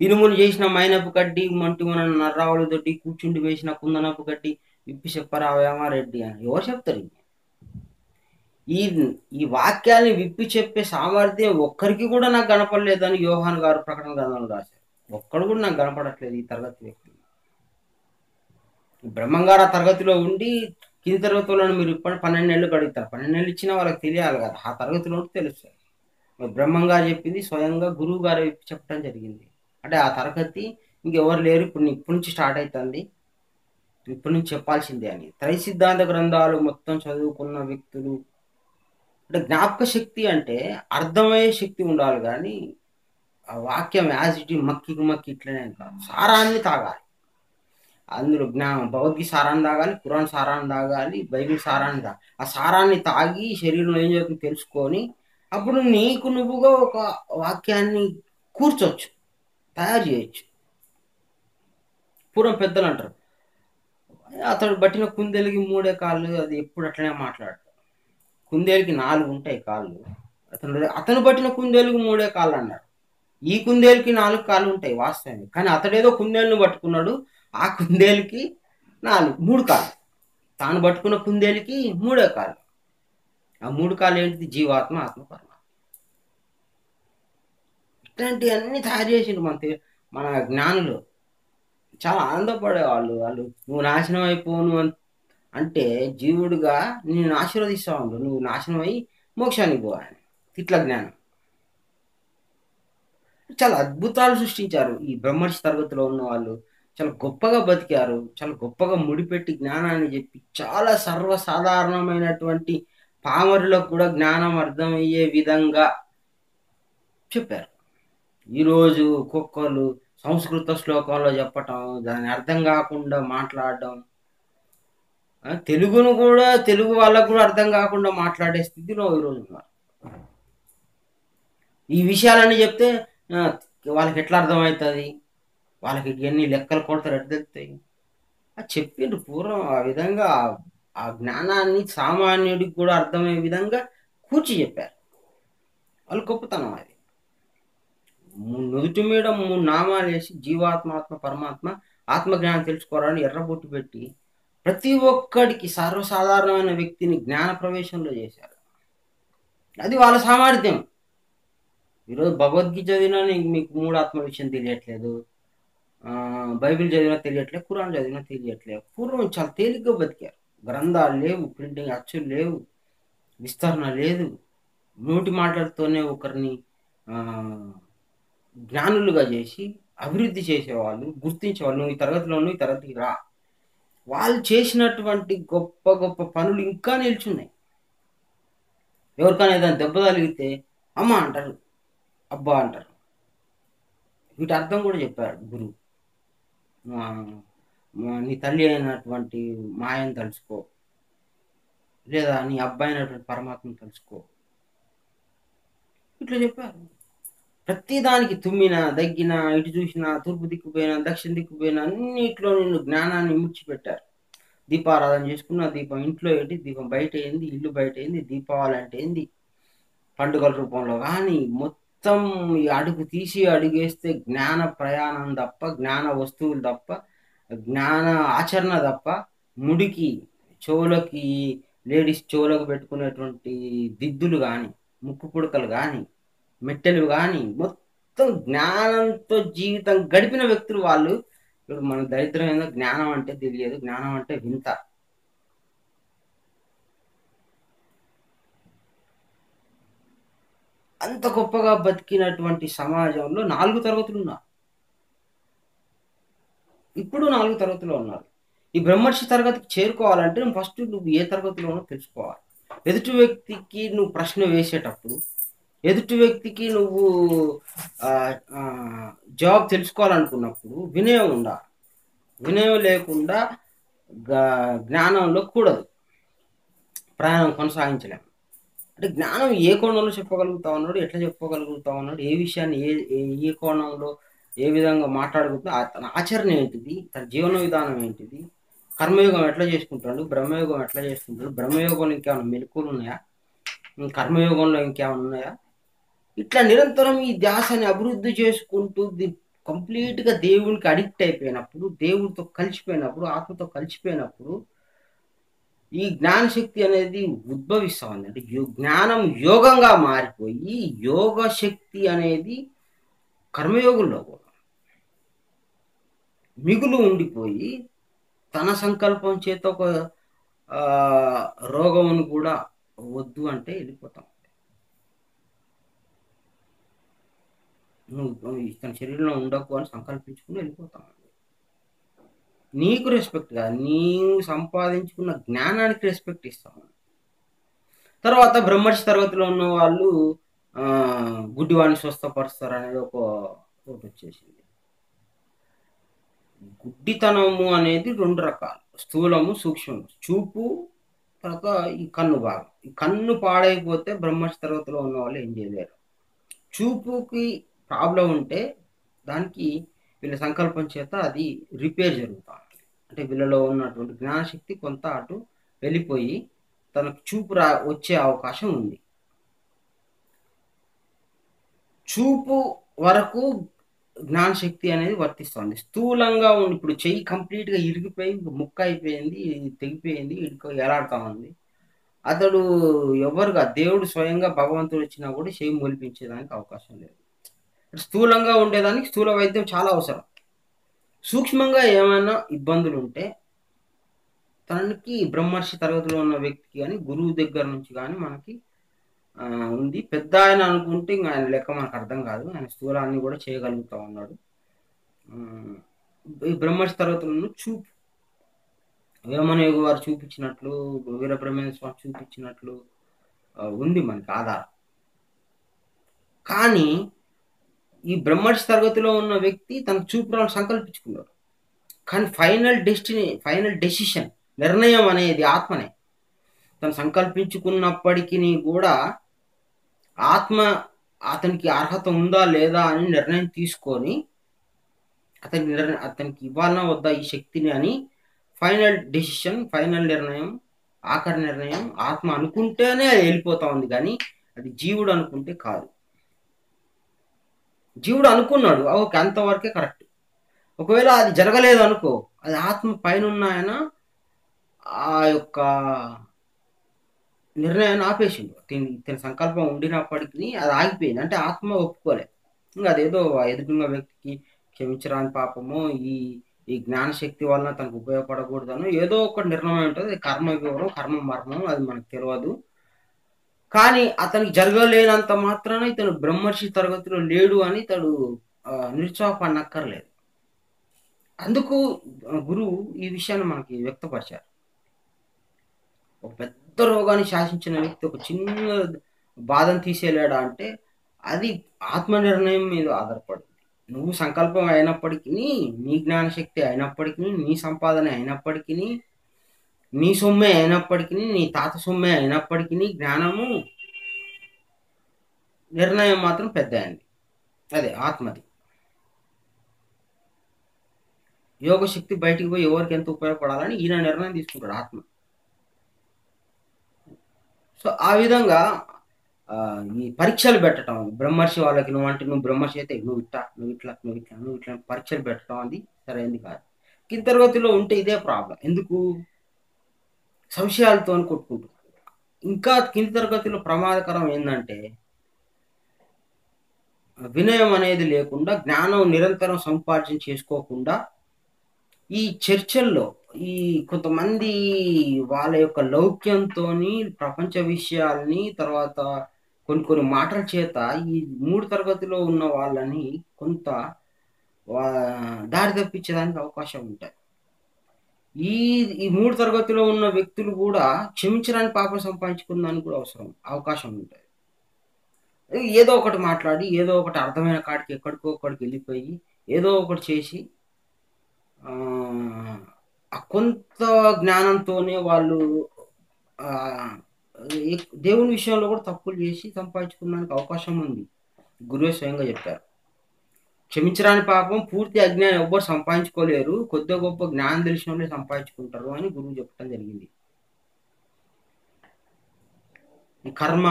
ఇనుమును చేసిన మైనపు గడ్డి, మంటుమన నర్రావులు దొడ్డి, కూర్చుండి వేసిన కుందనపు గడ్డి విప్పి చెప్పరావేమారెడ్డి అని ఎవరు చెప్తారు? ఈ ఈ వాక్యాన్ని విప్పి చెప్పే సామర్థ్యం ఒక్కరికి కూడా నాకు కనపడలేదని యోహాన్ గారు ప్రకటన గ్రంథంలో రాశారు. ఒక్కడు కూడా నాకు కనపడట్లేదు ఈ తరగతి వ్యక్తి. బ్రహ్మంగారు ఆ తరగతిలో ఉండి కింది తరగతిలో మీరు ఇప్పటి 12 నెలలు గడుగుతారు. 12 నెలలు ఇచ్చినా వాళ్ళకి తెలియాలి కదా, ఆ తరగతిలో ఉంటే తెలుస్తుంది. బ్రహ్మంగారు చెప్పింది స్వయంగా గురువు గారు చెప్పడం జరిగింది. అంటే ఆ తరగతి ఇంకెవరు లేరు, ఇప్పటి నుంచి స్టార్ట్ అవుతుంది, ఇప్పటి నుంచి చెప్పాల్సిందే అని. త్రై సిద్ధాంత గ్రంథాలు మొత్తం చదువుకున్న వ్యక్తులు అంటే జ్ఞాపక శక్తి అంటే అర్థమయ్యే శక్తి ఉండాలి, కానీ ఆ వాక్యం యాజ్ ఇట్ మక్కి ఇట్లనే కాదు. సారాన్ని తాగాలి. అందులో భగవద్గీత సారాన్ని తాగాలి, ఖురాన్ సారాన్ని తాగాలి, బైబిల్ సారాన్ని తాగాలి. ఆ సారాన్ని తాగి శరీరంలో ఏం జరుగుతుందో తెలుసుకొని అప్పుడు నీకు నువ్వుగా ఒక వాక్యాన్ని కూర్చోవచ్చు, తయారు చేయొచ్చు. పూర్వం పెద్దలు అంటారు అతడు బట్టిన కుందేలుకి 3 కాళ్ళు, అది ఎప్పుడు అట్లనే మాట్లాడతాడు. కుందేలుకి 4 ఉంటాయి కాళ్ళు, అతను బట్టిన కుందేలుకి 3 కాళ్ళు అన్నాడు. ఈ కుందేలుకి 4 కాళ్ళు ఉంటాయి వాస్తవమే, కానీ అతడేదో కుందేలును పట్టుకున్నాడు, ఆ కుందేలుకి 3 కాళ్ళు. తాను పట్టుకున్న కుందేలుకి 3 కాళ్ళు. ఆ 3 కాళ్ళు ఏంటిది? జీవాత్మ, ఆత్మ, పరమాత్మ. ఇట్లాంటివన్నీ తయారు చేసిండు మన జ్ఞానులు. చాలా ఆనందపడేవాళ్ళు. వాళ్ళు నువ్వు నాశనం అయిపోను అంటే జీవుడుగా నేను ఆశీర్వదిస్తా ఉండు, నువ్వు నాశనం అయి మోక్షానికి పోవాలి. ఇట్లా జ్ఞానం. చాలా అద్భుతాలు సృష్టించారు ఈ బ్రహ్మర్షి తరగతిలో ఉన్న వాళ్ళు. చాలా గొప్పగా బతికారు, చాలా గొప్పగా ముడిపెట్టి జ్ఞానాన్ని చెప్పి చాలా సర్వసాధారణమైనటువంటి పామరులకు కూడా జ్ఞానం అర్థమయ్యే విధంగా చెప్పారు. ఈరోజు ఒక్కొక్కళ్ళు సంస్కృత శ్లోకంలో చెప్పటం, దాని అర్థం కాకుండా మాట్లాడడం, తెలుగును కూడా తెలుగు వాళ్ళకు కూడా అర్థం కాకుండా మాట్లాడే స్థితిలో ఈరోజు ఉన్నారు. ఈ విషయాలన్నీ చెప్తే ఆ, వాళ్ళకి ఎట్లా అర్థమవుతుంది, వాళ్ళకి ఎన్ని లెక్కలు కొడతారు ఎట్లా తెలుస్తాయి. అది చెప్పిండ్రు పూర్వం ఆ విధంగా ఆ జ్ఞానాన్ని సామాన్యుడికి కూడా అర్థమయ్యే విధంగా కూర్చి చెప్పారు. వాళ్ళు గొప్పతనం అది. నుదుటి మీద 3 నామాలు వేసి జీవాత్మాత్మ పరమాత్మ ఆత్మజ్ఞానం తెలుసుకోవాలని ఎర్రబొట్టు పెట్టి ప్రతి ఒక్కడికి సర్వసాధారణమైన వ్యక్తిని జ్ఞాన ప్రవేశంలో చేశారు. అది వాళ్ళ సామర్థ్యం. ఈరోజు భగవద్గీత చదివినా మీకు 3 ఆత్మ విషయం తెలియట్లేదు, బైబిల్ చదివినా తెలియట్లేదు, ఖురాన్ చదివినా తెలియట్లేదు. పూర్వం చాలా తేలిగ్గా బతికారు. గ్రంథాలు లేవు, ప్రింటింగ్ అచ్చులు లేవు, విస్తరణ లేదు. నోటి మాటలతోనే ఒకరిని జ్ఞానులుగా చేసి అభివృద్ధి చేసేవాళ్ళు, గుర్తించేవాళ్ళు. నువ్వు ఈ తరగతిలో నువ్వు ఈ తరగతికి రా. వాళ్ళు చేసినటువంటి గొప్ప గొప్ప పనులు ఇంకా నిల్చున్నాయి. ఎవరికైనా ఏదైనా దెబ్బ తగిలితే అమ్మ అంటారు, అబ్బా అంటారు. వీటి అర్థం కూడా చెప్పారు గురువు. నీ తల్లి అయినటువంటి మాయను తలుచుకో, లేదా నీ అబ్బాయి అయినటువంటి పరమాత్మను తలుచుకో, ఇట్లా చెప్పారు. ప్రతిదానికి తుమ్మినా దగ్గినా, ఇటు చూసినా, తూర్పు దిక్కుపోయినా దక్షిణ దిక్కుపోయినా అన్నిట్లో నిన్ను జ్ఞానాన్ని ముడిచిపెట్టారు. దీపారాధన చేసుకున్న దీపం ఇంట్లో ఏంటి, దీపం బయట ఏంది, ఇల్లు బయట ఏంది, దీపావళి అంటే ఏంది, పండుగల రూపంలో కానీ మొత్తం ఈ అడుగు తీసి అడుగేస్తే జ్ఞాన ప్రయాణం తప్ప, జ్ఞాన వస్తువులు తప్ప, జ్ఞాన ఆచరణ తప్ప, ముడికి చెవులకి లేడీస్ చెవులకు పెట్టుకునేటువంటి దిద్దులు కానీ, ముక్కు పుడకలు కానీ, మెట్టెలు కానీ మొత్తం జ్ఞానంతో జీవితం గడిపిన వ్యక్తులు వాళ్ళు. ఇప్పుడు మన దరిద్రమైన జ్ఞానం అంటే తెలియదు, జ్ఞానం అంటే వింత. అంత గొప్పగా బతికినటువంటి సమాజంలో 4 తరగతులు ఉన్నారు. ఇప్పుడు 4 తరగతిలో ఉన్నారు. ఈ బ్రహ్మర్షి తరగతికి చేరుకోవాలంటే ఫస్ట్ నువ్వు ఏ తరగతిలోనో తెలుసుకోవాలి. ఎదుటి వ్యక్తికి నువ్వు ప్రశ్న వేసేటప్పుడు, ఎదుటి వ్యక్తికి నువ్వు జవాబు తెలుసుకోవాలనుకున్నప్పుడు వినయం ఉండాలి. వినయం లేకుండా జ్ఞానంలో కూడదు, ప్రయాణం కొనసాగించలేము. అంటే జ్ఞానం ఏ కోణంలో చెప్పగలుగుతా ఉన్నాడు, ఎట్లా చెప్పగలుగుతా ఉన్నాడు, ఏ విషయాన్ని ఏ కోణంలో ఏ విధంగా మాట్లాడగలుగుతా, తన ఆచరణ ఏంటిది, తన జీవన విధానం ఏంటిది, కర్మయోగం ఎట్లా చేసుకుంటాడు, బ్రహ్మయోగం ఎట్లా చేసుకుంటాడు, బ్రహ్మయోగంలో ఇంకేమైనా మెలకువలు ఉన్నాయా, కర్మయోగంలో ఇంకేమైనా ఉన్నాయా, ఇట్లా నిరంతరం ఈ ధ్యాసని అభివృద్ధి చేసుకుంటూ కంప్లీట్గా దేవునికి అడిక్ట్ అయిపోయినప్పుడు, దేవుడితో కలిసిపోయినప్పుడు, ఆత్మతో కలిసిపోయినప్పుడు ఈ జ్ఞానశక్తి అనేది ఉద్భవిస్తూ ఉంది. అంటే జ్ఞానం యోగంగా మారిపోయి యోగ శక్తి అనేది కర్మయోగుల్లో మిగులు ఉండిపోయి తన సంకల్పం చేత ఒక రోగమును కూడా వద్దు అంటే వెళ్ళిపోతాం. నువ్వు తన శరీరంలో ఉండకు అని సంకల్పించుకుని వెళ్ళిపోతాం. నీకు రెస్పెక్ట్ కాదు, నీవు సంపాదించుకున్న జ్ఞానానికి రెస్పెక్ట్ ఇస్తాము. తర్వాత బ్రహ్మర్షి తరగతిలో ఉన్న వాళ్ళు గుడ్డివాడిని స్వస్థపరుస్తారు అనేది ఒకటి వచ్చేసింది. గుడ్డితనము అనేది 2 రకాలు, స్థూలము, సూక్ష్మము. చూపు, తర్వాత ఈ కన్ను భాగం. ఈ కన్ను పాడైపోతే బ్రహ్మర్షి తరగతిలో ఉన్న వాళ్ళు ఏం చేయలేరు. చూపుకి ప్రాబ్లం ఉంటే దానికి వీళ్ళ సంకల్పం చేత అది రిపేర్ జరుగుతూ ఉంటుంది. అంటే వీళ్ళలో ఉన్నటువంటి జ్ఞానశక్తి కొంత అటు వెళ్ళిపోయి తనకు చూపు వచ్చే అవకాశం ఉంది. చూపు వరకు జ్ఞానశక్తి అనేది వర్తిస్తుంది. స్థూలంగా ఉంది, ఇప్పుడు చెయ్యి కంప్లీట్గా ఇరిగిపోయి ముక్క అయిపోయింది, తెగిపోయింది, ఎలాడుతూ ఉంది. అతడు ఎవరుగా దేవుడు స్వయంగా భగవంతుడు వచ్చినా కూడా చెయ్యి మొలిపించేదానికి అవకాశం లేదు. స్థూలంగా ఉండేదానికి స్థూల వైద్యం చాలా అవసరం. సూక్ష్మంగా ఏమైనా ఇబ్బందులు ఉంటే తనకి బ్రహ్మర్షి తరగతిలో ఉన్న వ్యక్తికి కానీ గురువు దగ్గర నుంచి కానీ మనకి ఉంది. పెద్ద ఆయన అనుకుంటే ఇంకా ఆయన లెక్క మనకు అర్థం కాదు, ఆయన స్థూలాన్ని కూడా చేయగలుగుతా ఉన్నాడు. ఈ బ్రహ్మర్షి తరగతులను చూపు వేమనయోగి వారు చూపించినట్లు, వీరబ్రహ్మేంద్ర స్వామి చూపించినట్లు ఉంది మనకి ఆధారం. కానీ ఈ బ్రహ్మర్షి తరగతిలో ఉన్న వ్యక్తి తన చూపురాలను సంకల్పించుకున్నాడు. కానీ ఫైనల్ డెసిషన్, నిర్ణయం అనేది ఆత్మనే. తను సంకల్పించుకున్నప్పటికీ కూడా ఆత్మ అతనికి అర్హత ఉందా లేదా అని నిర్ణయం తీసుకొని అతనికి ఇవ్వాలన్నా వద్దా ఈ శక్తిని అని ఫైనల్ డెసిషన్, ఫైనల్ నిర్ణయం, ఆఖరి నిర్ణయం ఆత్మ అనుకుంటేనే అది వెళ్ళిపోతా ఉంది. కానీ అది జీవుడు అనుకుంటే కాదు. జీవుడు అనుకున్నాడు, ఓకే, అంతవరకే కరెక్ట్. ఒకవేళ అది జరగలేదు అనుకో, అది ఆత్మ పైన ఉన్న ఆయన ఆ యొక్క నిర్ణయాన్ని ఆపేసిండు. తన సంకల్పం ఉండినప్పటికీ అది ఆగిపోయింది. అంటే ఆత్మ ఒప్పుకోలే. ఇంకా అదేదో ఎదుగున్న వ్యక్తికి క్షమించరాని పాపము, ఈ ఈ జ్ఞానశక్తి వలన తనకు ఉపయోగపడకూడదను ఏదో ఒక నిర్ణయం ఉంటుంది. కర్మ వివరం, కర్మ మర్మం, అది మనకు తెలియదు. కానీ అతనికి జరగలేనంత మాత్రాన ఇతను బ్రహ్మర్షి తరగతిలో లేడు అని ఇతడు నిరుత్సాహపడనక్కర్లేదు. అందుకు గురువు ఈ విషయాన్ని మనకి వ్యక్తపరిచారు. ఒక పెద్ద రోగాన్ని శాసించిన వ్యక్తి ఒక చిన్న బాధను తీసేయలేడా అంటే అది ఆత్మ నిర్ణయం మీద ఆధారపడింది. నువ్వు సంకల్పం అయినప్పటికీ, నీ జ్ఞానశక్తి అయినప్పటికీ, నీ సంపాదన అయినప్పటికీ, నీ సొమ్మే అయినప్పటికీ, నీ తాత సొమ్మే అయినప్పటికీ, జ్ఞానము నిర్ణయం మాత్రం పెద్ద అయింది. అదే ఆత్మది. యోగశక్తి బయటికి పోయి ఎవరికి ఎంత ఉపయోగపడాలని ఈయన నిర్ణయం తీసుకుంటాడు ఆత్మ. సో ఆ విధంగా ఈ పరీక్షలు పెట్టడం, బ్రహ్మర్షి వాళ్ళకి నువ్వు బ్రహ్మర్షి అయితే నువ్వు ఇట్లా పరీక్షలు పెట్టడం అది సరైనది కాదు. కింద తరగతిలో ఉంటే ఇదే ప్రాబ్లం. ఎందుకు? సంశయాలతో కొట్టుకుంటూ. ఇంకా కింది తరగతిలో ప్రమాదకరం ఏంటంటే వినయం అనేది లేకుండా, జ్ఞానం నిరంతరం సముపార్జన చేసుకోకుండా ఈ చర్చల్లో ఈ కొంతమంది వాళ్ళ యొక్క లౌక్యంతో ప్రపంచ విషయాల్ని, తర్వాత కొన్ని మాటల చేత ఈ 3 తరగతిలో ఉన్న వాళ్ళని కొంత దారి తప్పించడానికి అవకాశం ఉంటాయి. ఈ 3 తరగతిలో ఉన్న వ్యక్తులు కూడా క్షమించడానికి పాపం సంపాదించుకుందానికి కూడా అవకాశం ఉంటుంది. ఏదో ఒకటి మాట్లాడి, ఏదో ఒకటి అర్థమైన కాడికి ఎక్కడికో ఒకడికి వెళ్ళిపోయి, ఏదో ఒకటి చేసి కొంత జ్ఞానంతోనే వాళ్ళు దేవుని విషయంలో కూడా తప్పులు చేసి సంపాదించుకోవడానికి అవకాశం ఉంది. గురువే స్వయంగా చెప్పారు, క్షమించరాని పాపం పూర్తి అజ్ఞానం ఎవ్వరు సంపాదించుకోలేరు, కొద్దిగా గొప్ప జ్ఞానం తెలిసిన వాళ్ళే సంపాదించుకుంటారు అని గురువు చెప్పడం జరిగింది. ఈ కర్మ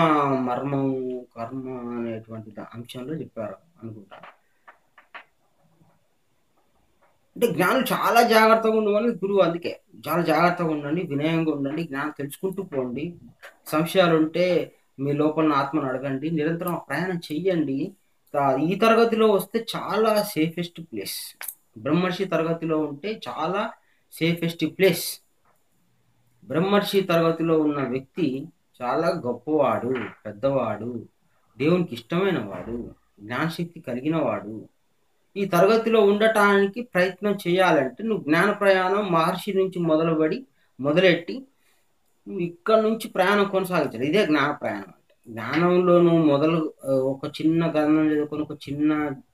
అనేటువంటి అంశంలో చెప్పారు అనుకుంటారు. అంటే జ్ఞానం చాలా జాగ్రత్తగా ఉండమని గురువు, అందుకే చాలా జాగ్రత్తగా ఉండండి, వినయంగా ఉండండి, జ్ఞానం తెలుసుకుంటూ పోండి, సంశయాలు ఉంటే మీ లోపల ఆత్మను అడగండి, నిరంతరం ప్రయాణం చెయ్యండి. ఈ తరగతిలో వస్తే చాలా సేఫెస్ట్ ప్లేస్. బ్రహ్మర్షి తరగతిలో ఉంటే చాలా సేఫెస్ట్ ప్లేస్. బ్రహ్మర్షి తరగతిలో ఉన్న వ్యక్తి చాలా గొప్పవాడు, పెద్దవాడు, దేవునికి ఇష్టమైన వాడు, జ్ఞానశక్తి కలిగిన వాడు. ఈ తరగతిలో ఉండటానికి ప్రయత్నం చేయాలంటే నువ్వు జ్ఞాన ప్రయాణం మహర్షి నుంచి మొదలెట్టి నువ్వు ఇక్కడ నుంచి ప్రయాణం కొనసాగించాలి. ఇదే జ్ఞాన ప్రయాణం అంటే. జ్ఞానంలో నువ్వు ఒక చిన్న గ్రంథం చదువుకొని ఒక చిన్న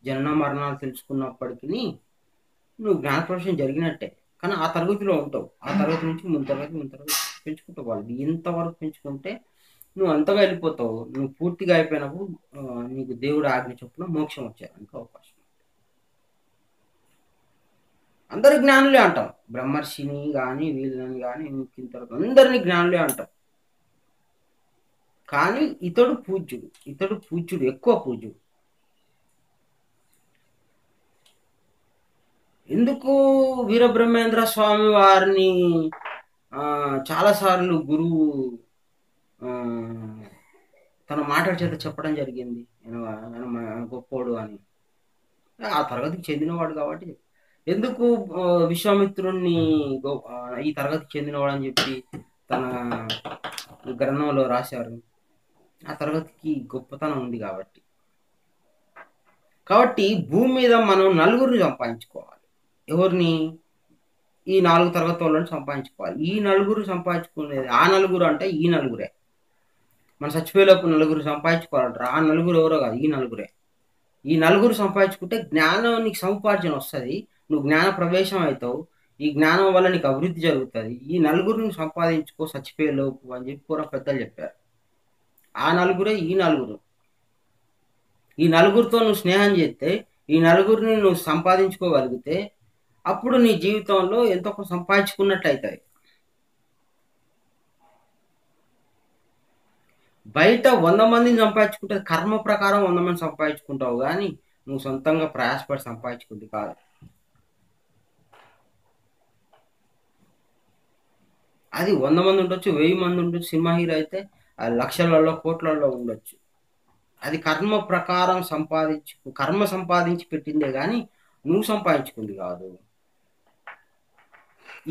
జనన మరణాలు తెలుసుకున్నప్పటికీ నువ్వు జ్ఞాన ప్రవేశం జరిగినట్టే. కానీ ఆ తరగతిలో ఉంటావు. ఆ తరగతి నుంచి ముందు తరగతి పెంచుకుంటావు. వాళ్ళు ఇంతవరకు పెంచుకుంటే నువ్వు అంతగా వెళ్ళిపోతావు. నువ్వు పూర్తిగా అయిపోయినప్పుడు నీకు దేవుడు ఆజ్ఞ చొప్పున మోక్షం వచ్చేదానికి అవకాశం. అందరు జ్ఞానులే అంటాం, బ్రహ్మర్షిని కానీ వీళ్ళని కానీ అందరినీ జ్ఞానులే అంటాం. కానీ ఇతడు పూజ్యుడు, ఎక్కువ పూజ్యుడు. ఎందుకు వీరబ్రహ్మేంద్ర స్వామి వారిని చాలాసార్లు గురువు తన మాటల చేత చెప్పడం జరిగింది, గొప్పోడు అని. ఆ తరగతికి చెందినవాడు కాబట్టి. ఎందుకు విశ్వామిత్రుణ్ణి ఈ తరగతికి చెందినవాడు అని చెప్పి తన గ్రంథంలో రాశారు? ఆ తరగతికి గొప్పతనం ఉంది కాబట్టి. భూమి మీద మనం నలుగురిని సంపాదించుకోవాలి. ఎవరిని? ఈ 4 తరగతి వాళ్ళని సంపాదించుకోవాలి. ఈ నలుగురు సంపాదించుకునేది, ఆ నలుగురు అంటే ఈ నలుగురే. మన చచ్చిపోయేలోపు నలుగురు సంపాదించుకోవాలంటారు. ఆ నలుగురు ఎవరో కాదు, ఈ నలుగురే. ఈ నలుగురు సంపాదించుకుంటే జ్ఞానం నీకు సముపార్జన వస్తుంది, నువ్వు జ్ఞాన ప్రవేశం అవుతావు, ఈ జ్ఞానం వల్ల నీకు అభివృద్ధి జరుగుతుంది. ఈ నలుగురిని సంపాదించుకో చచ్చిపోయేలోపు అని చెప్పి పూర్వ పెద్దలు చెప్పారు. ఆ నలుగురే ఈ నలుగురు. ఈ నలుగురితో నువ్వు స్నేహం చేస్తే, ఈ నలుగురిని నువ్వు సంపాదించుకోగలిగితే అప్పుడు నీ జీవితంలో ఎంతో సంపాదించుకున్నట్లు అవుతాయి. బయట 100 మందిని సంపాదించుకుంటే కర్మ ప్రకారం 100 మంది సంపాదించుకుంటావు, కానీ నువ్వు సొంతంగా ప్రయాసపడి సంపాదించుకుంది కాదు. అది 100 మంది ఉండొచ్చు, 1000 మంది ఉండొచ్చు. సినిమా హీరో అయితే లక్షలలో కోట్లలో ఉండొచ్చు. అది కర్మ ప్రకారం కర్మ సంపాదించి పెట్టిందే కానీ నువ్వు సంపాదించుకుంది కాదు.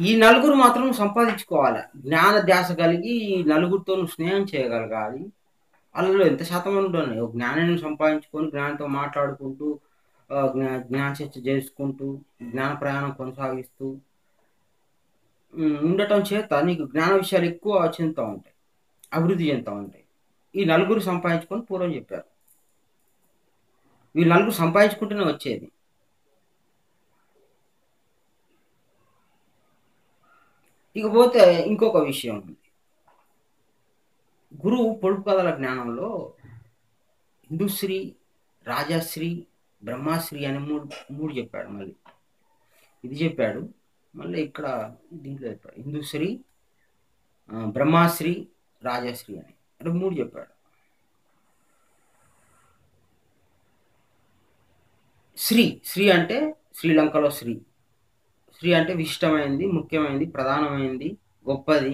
ఈ నలుగురు మాత్రం నువ్వు సంపాదించుకోవాలి. జ్ఞాన ధ్యాస కలిగి ఈ నలుగురితో నువ్వు స్నేహం చేయగలగాలి. వాళ్ళలో ఎంత శాతం ఉండని జ్ఞానాన్ని సంపాదించుకొని జ్ఞానంతో మాట్లాడుకుంటూ జ్ఞాన చర్చ చేసుకుంటూ జ్ఞాన ప్రయాణం కొనసాగిస్తూ ఉండటం చేత నీకు జ్ఞాన విషయాలు ఎక్కువ చెందుతూ ఉంటాయి, అభివృద్ధి చెందుతూ ఉంటాయి. ఈ నలుగురు సంపాదించుకొని పూర్వం చెప్పారు. వీళ్ళు నలుగురు సంపాదించుకుంటూనే వచ్చేది. ఇకపోతే ఇంకొక విషయం ఉంది. గురువు పొడుపు కథల జ్ఞానంలో హిందూశ్రీ, రాజశ్రీ, బ్రహ్మశ్రీ అని మూడు చెప్పాడు. మళ్ళీ ఇది చెప్పాడు, మళ్ళీ ఇక్కడ దీంట్లో చెప్పాడు హిందూశ్రీ, బ్రహ్మశ్రీ, రాజశ్రీ అని అంటే 3 చెప్పాడు. శ్రీ అంటే శ్రీలంకలో శ్రీ అంటే విశిష్టమైంది, ముఖ్యమైనది, ప్రధానమైనది, గొప్పది,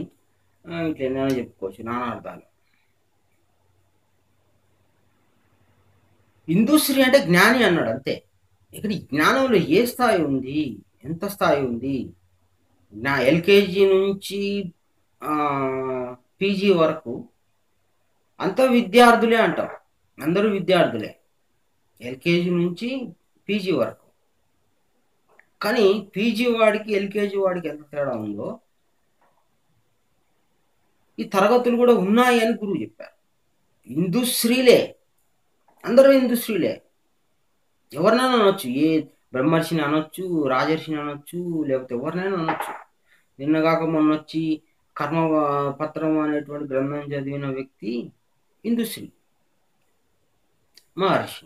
ఇట్లా ఎన్నైనా చెప్పుకోవచ్చు, నానా అర్థాలు. హిందూశ్రీ అంటే జ్ఞాని అన్నాడు అంతే. ఇక్కడ జ్ఞానంలో ఏ స్థాయి ఉంది, ఎంత స్థాయి ఉంది, ఎల్కేజీ నుంచి పీజీ వరకు అంత విద్యార్థులే అంటాం, అందరూ విద్యార్థులే ఎల్కేజీ నుంచి పీజీ వరకు. కానీ పీజీ వాడికి ఎల్కేజీ వాడికి ఎంత తేడా ఉందో ఈ తరగతులు కూడా ఉన్నాయి అని గురువు చెప్పారు. హిందూశ్రీలే, అందరూ హిందూశ్రీలే. ఎవరినైనా అనొచ్చు, ఏ బ్రహ్మర్షిని అనొచ్చు, రాజర్షిని అనొచ్చు, లేకపోతే ఎవరినైనా అనొచ్చు. నిన్నగాక మొన్న వచ్చి కర్మపత్రం అనేటువంటి గ్రంథం చదివిన వ్యక్తి హిందూశ్రీ మహర్షి.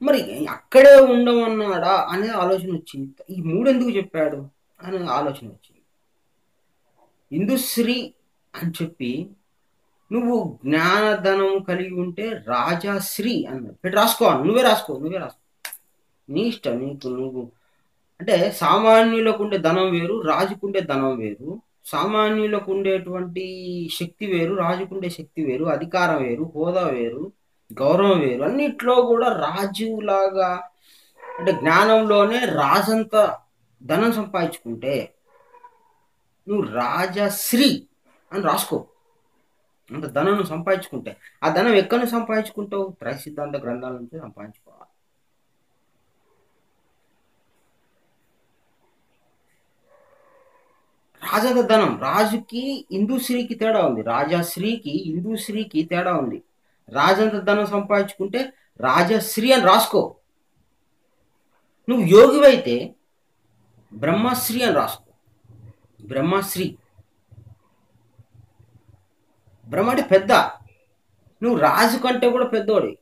మరి అక్కడే ఉండమన్నాడా అనే ఆలోచన వచ్చింది. ఈ 3 ఎందుకు చెప్పాడు అనే ఆలోచన వచ్చింది. హిందూశ్రీ అని చెప్పి నువ్వు జ్ఞానధనం కలిగి ఉంటే రాజశ్రీ అన్నాడు. పెట్టి రాసుకో, నువ్వే రాసుకో నీ ఇష్టం. నువ్వు అంటే సామాన్యులకు ఉండే ధనం వేరు, రాజుకుండే ధనం వేరు. సామాన్యులకు ఉండేటువంటి శక్తి వేరు, రాజుకుండే శక్తి వేరు, అధికారం వేరు, హోదా వేరు, గౌరవం వేరు. అన్నిట్లో కూడా రాజులాగా అంటే జ్ఞానంలోనే రాజంత ధనం సంపాదించుకుంటే నువ్వు రాజశ్రీ అని రాసుకో. అంత ధనం సంపాదించుకుంటే ఆ ధనం ఎక్కడి నుంచి సంపాదించుకుంటావు? త్రైత సిద్ధాంత గ్రంథాల నుంచి సంపాదించుకోవాలి. రాజంత ధనం, రాజుకి హిందూశ్రీకి తేడా ఉంది, రాజశ్రీకి హిందూశ్రీకి తేడా ఉంది. రాజంత ధనం సంపాదించుకుంటే రాజశ్రీ అని రాసుకో. నువ్వు యోగివైతే బ్రహ్మశ్రీ అని రాసుకో. బ్రహ్మశ్రీ, బ్రహ్మ అంటే పెద్ద, నువ్వు రాజు కంటే కూడా పెద్దోడి.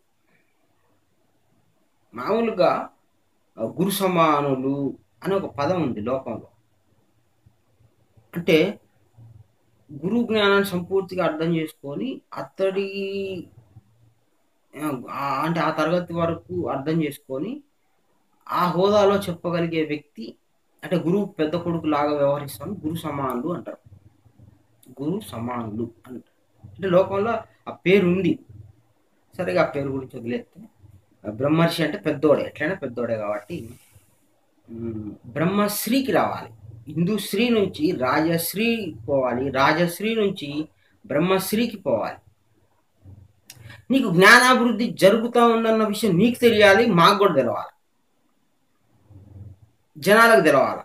మామూలుగా గురు సమానులు అనే ఒక పదం ఉంది లోకంలో. అంటే గురు జ్ఞానాన్ని సంపూర్తిగా అర్థం చేసుకొని అతడి అంటే ఆ తరగతి వరకు అర్థం చేసుకొని ఆ హోదాలో చెప్పగలిగే వ్యక్తి అంటే గురువు పెద్ద కొడుకు లాగా వ్యవహరిస్తాను గురు సమానులు అంటారు. గురు సమానులు అంటారు. అంటే లోకంలో ఆ పేరు ఉంది. సరిగా ఆ పేరు గురించి వదిలేస్తే బ్రహ్మర్షి అంటే పెద్దోడే, ఎట్లయినా పెద్దోడే కాబట్టి బ్రహ్మశ్రీకి రావాలి. హిందూశ్రీ నుంచి రాజశ్రీ పోవాలి, రాజశ్రీ నుంచి బ్రహ్మశ్రీకి పోవాలి. నీకు జ్ఞానాభివృద్ధి జరుగుతూ ఉందన్న విషయం నీకు తెలియాలి, మాకు కూడా తెలవాలి, జనాలకు తెలవాలి,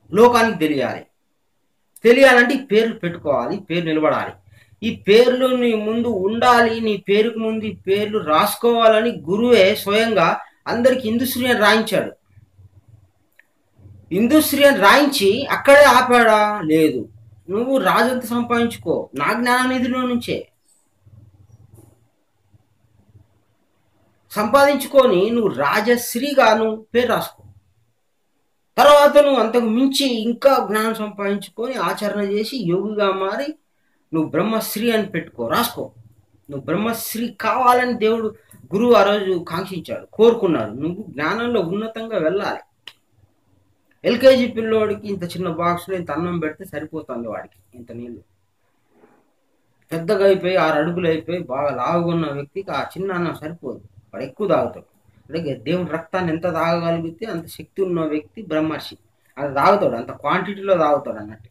లోకానికి తెలియాలి. తెలియాలంటే ఈ పేర్లు పెట్టుకోవాలి, పేరు నిలబడాలి. ఈ పేర్లు నీ ముందు ఉండాలి, నీ పేరుకు ముందు ఈ పేర్లు రాసుకోవాలని గురువే స్వయంగా అందరికి ఇందుశ్రీ అని రాయించాడు. ఇందుశ్రీ అని రాయించి అక్కడే ఆపాడా? లేదు. నువ్వు రాజంతా సంపాదించుకో నా జ్ఞాననిధిలో నుంచే సంపాదించుకొని నువ్వు రాజశ్రీగా నువ్వు పేరు రాసుకో. తర్వాత నువ్వు అంతకు మించి ఇంకా జ్ఞానం సంపాదించుకొని ఆచరణ చేసి యోగిగా మారి నువ్వు బ్రహ్మశ్రీ అని పెట్టుకో, రాసుకో. నువ్వు బ్రహ్మశ్రీ కావాలని దేవుడు గురువు ఆ రోజు కాంక్షించాడు, కోరుకున్నాడు. నువ్వు జ్ఞానంలో ఉన్నతంగా వెళ్ళాలి. ఎల్కేజీ పిల్లోడికి ఇంత చిన్న బాక్స్లో ఇంత అన్నం పెడితే సరిపోతుంది, వాడికి ఇంత నీళ్ళు. పెద్దగా అయిపోయి 6 అడుగులు అయిపోయి బాగా లావుగున్న వ్యక్తికి ఆ చిన్న అన్నం సరిపోదు, వాడు ఎక్కువ తాగుతాడు. అంటే దేవుడి రక్తాన్ని ఎంత తాగగలిగితే అంత శక్తి ఉన్న వ్యక్తి బ్రహ్మర్షి. అది తాగుతాడు, అంత క్వాంటిటీలో తాగుతాడు అన్నట్టు.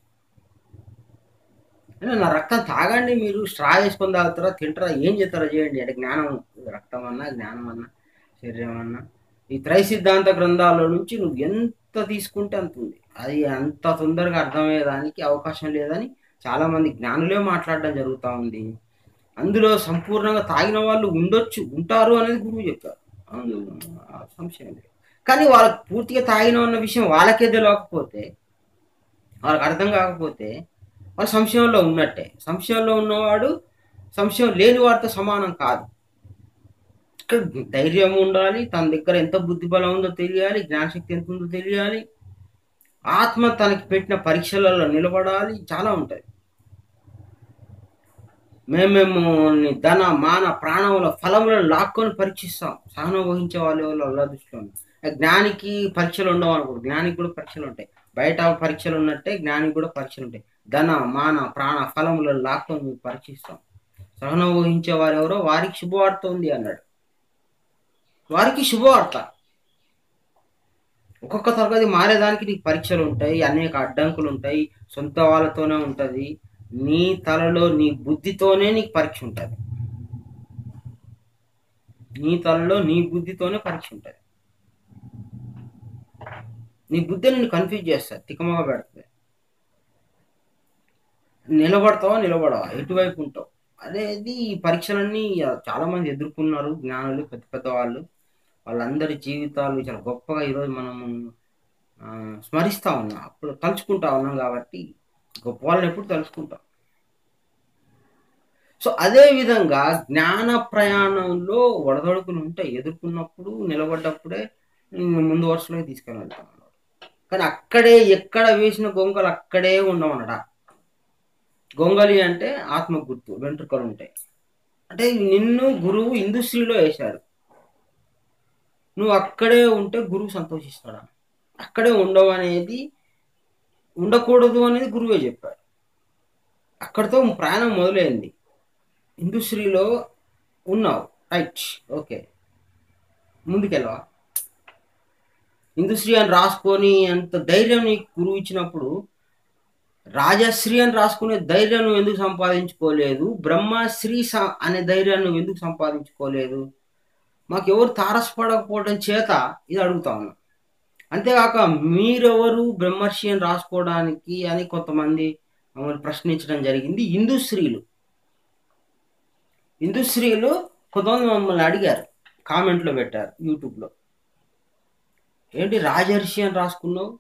అంటే నా రక్తం తాగండి, మీరు స్ట్రా వేసుకొని తాగుతారా, తింటారా, ఏం చేస్తారో చేయండి. అంటే జ్ఞానం, రక్తం అన్నా జ్ఞానం అన్నా శరీరం అన్నా ఈ త్రైసిద్ధాంత గ్రంథాల నుంచి నువ్వు ఎంత తీసుకుంటే అంత ఉంది. అది అంత తొందరగా అర్థమయ్యేదానికి అవకాశం లేదని చాలామంది జ్ఞానులే మాట్లాడడం జరుగుతూ ఉంది. అందులో సంపూర్ణంగా తాగిన వాళ్ళు ఉంటారు అనేది గురువు చెప్పారు, సంశయం లేదు. కానీ వాళ్ళకి పూర్తిగా తాగిన ఉన్న విషయం వాళ్ళకే తెలియకపోతే, వాళ్ళకి అర్థం కాకపోతే వాళ్ళు సంశయంలో ఉన్నట్టే. సంశయంలో ఉన్నవాడు సంశయం లేని వాడితో సమానం కాదు. ఇక్కడ ధైర్యం ఉండాలి, తన దగ్గర ఎంత బుద్ధి బలం ఉందో తెలియాలి, జ్ఞానశక్తి ఎంత ఉందో తెలియాలి, ఆత్మ తనకి పెట్టిన పరీక్షలలో నిలబడాలి, చాలా ఉంటాయి. మేము ధన మాన ప్రాణముల ఫలములను లాక్కొని పరీక్షిస్తాం. సహనం వహించే వాళ్ళ దృష్టిలో జ్ఞానికి పరీక్షలు ఉండవు అనుకో. జ్ఞానికి కూడా పరీక్షలు ఉంటాయి. బయట పరీక్షలు ఉన్నట్టే జ్ఞానికి కూడా పరీక్షలు ఉంటాయి. ధన మాన ప్రాణ ఫలములను లాక్కొని మేము పరీక్షిస్తాం. సహనం వహించే వారు ఎవరో వారికి శుభవార్త ఉంది అన్నాడు. వారికి శుభవార్త. ఒక్కొక్క తరగతి మారేదానికి నీకు పరీక్షలు ఉంటాయి, అనేక అడ్డంకులు ఉంటాయి, సొంత వాళ్ళతోనే ఉంటుంది. నీ తలలో నీ బుద్ధితోనే నీకు పరీక్ష ఉంటుంది. నీ తలలో నీ బుద్ధితోనే పరీక్ష ఉంటుంది. నీ బుద్ధి నిన్ను కన్ఫ్యూజ్ చేస్తుంది, తికమగా పెడుతుంది. నిలబడవా, ఎటువైపు ఉంటావు అనేది ఈ పరీక్షలన్నీ చాలా మంది ఎదుర్కొన్నారు. జ్ఞానులు, పెద్ద పెద్ద వాళ్ళందరి జీవితాలు చాలా గొప్పగా ఈరోజు మనము స్మరిస్తూ ఉన్నాం, అప్పుడు తలుచుకుంటా ఉన్నాం. కాబట్టి గొప్ప వాళ్ళని ఎప్పుడు తలుచుకుంటాం. సో అదే విధంగా జ్ఞాన ప్రయాణంలో ఒడదొడుకులు ఉంటాయి. ఎదుర్కొన్నప్పుడు నిలబడ్డప్పుడే ముందు వరుసలోకి తీసుకెళ్తాం. కానీ అక్కడే ఎక్కడ వేసిన గొంగలు అక్కడే ఉండమన్నట. గొంగలి అంటే ఆత్మ గుర్తు, వెంట్రుకలు ఉంటాయి. అంటే నిన్ను గురువు ఇందుశ్రీలో వేశాడు. నువ్వు అక్కడే ఉంటే గురువు సంతోషిస్తాడా? అక్కడే ఉండకూడదు అనేది గురువే చెప్పాడు. అక్కడితో ప్రయాణం మొదలైంది. ఇందుశ్రీలో ఉన్నావు, రైట్, ఓకే, ముందుకెళ్ళవా? ఇందుశ్రీ అని రాసుకొని అంత ధైర్యం నీకు గురువు ఇచ్చినప్పుడు రాజశ్రీ అని రాసుకునే ధైర్యం నువ్వు ఎందుకు సంపాదించుకోలేదు? బ్రహ్మశ్రీ అనే ధైర్యాన్ని నువ్వు ఎందుకు సంపాదించుకోలేదు? మాకు ఎవరు తారసపడకపోవడం చేత ఇది అడుగుతా ఉన్నా. అంతేకాక మీరెవరు బ్రహ్మర్షి అని రాసుకోవడానికి అని కొంతమంది మమ్మల్ని ప్రశ్నించడం జరిగింది. హిందూశ్రీలు కొంతమంది మమ్మల్ని అడిగారు, కామెంట్లో పెట్టారు యూట్యూబ్లో, ఏంటి రాజర్షి అని రాసుకున్నావు?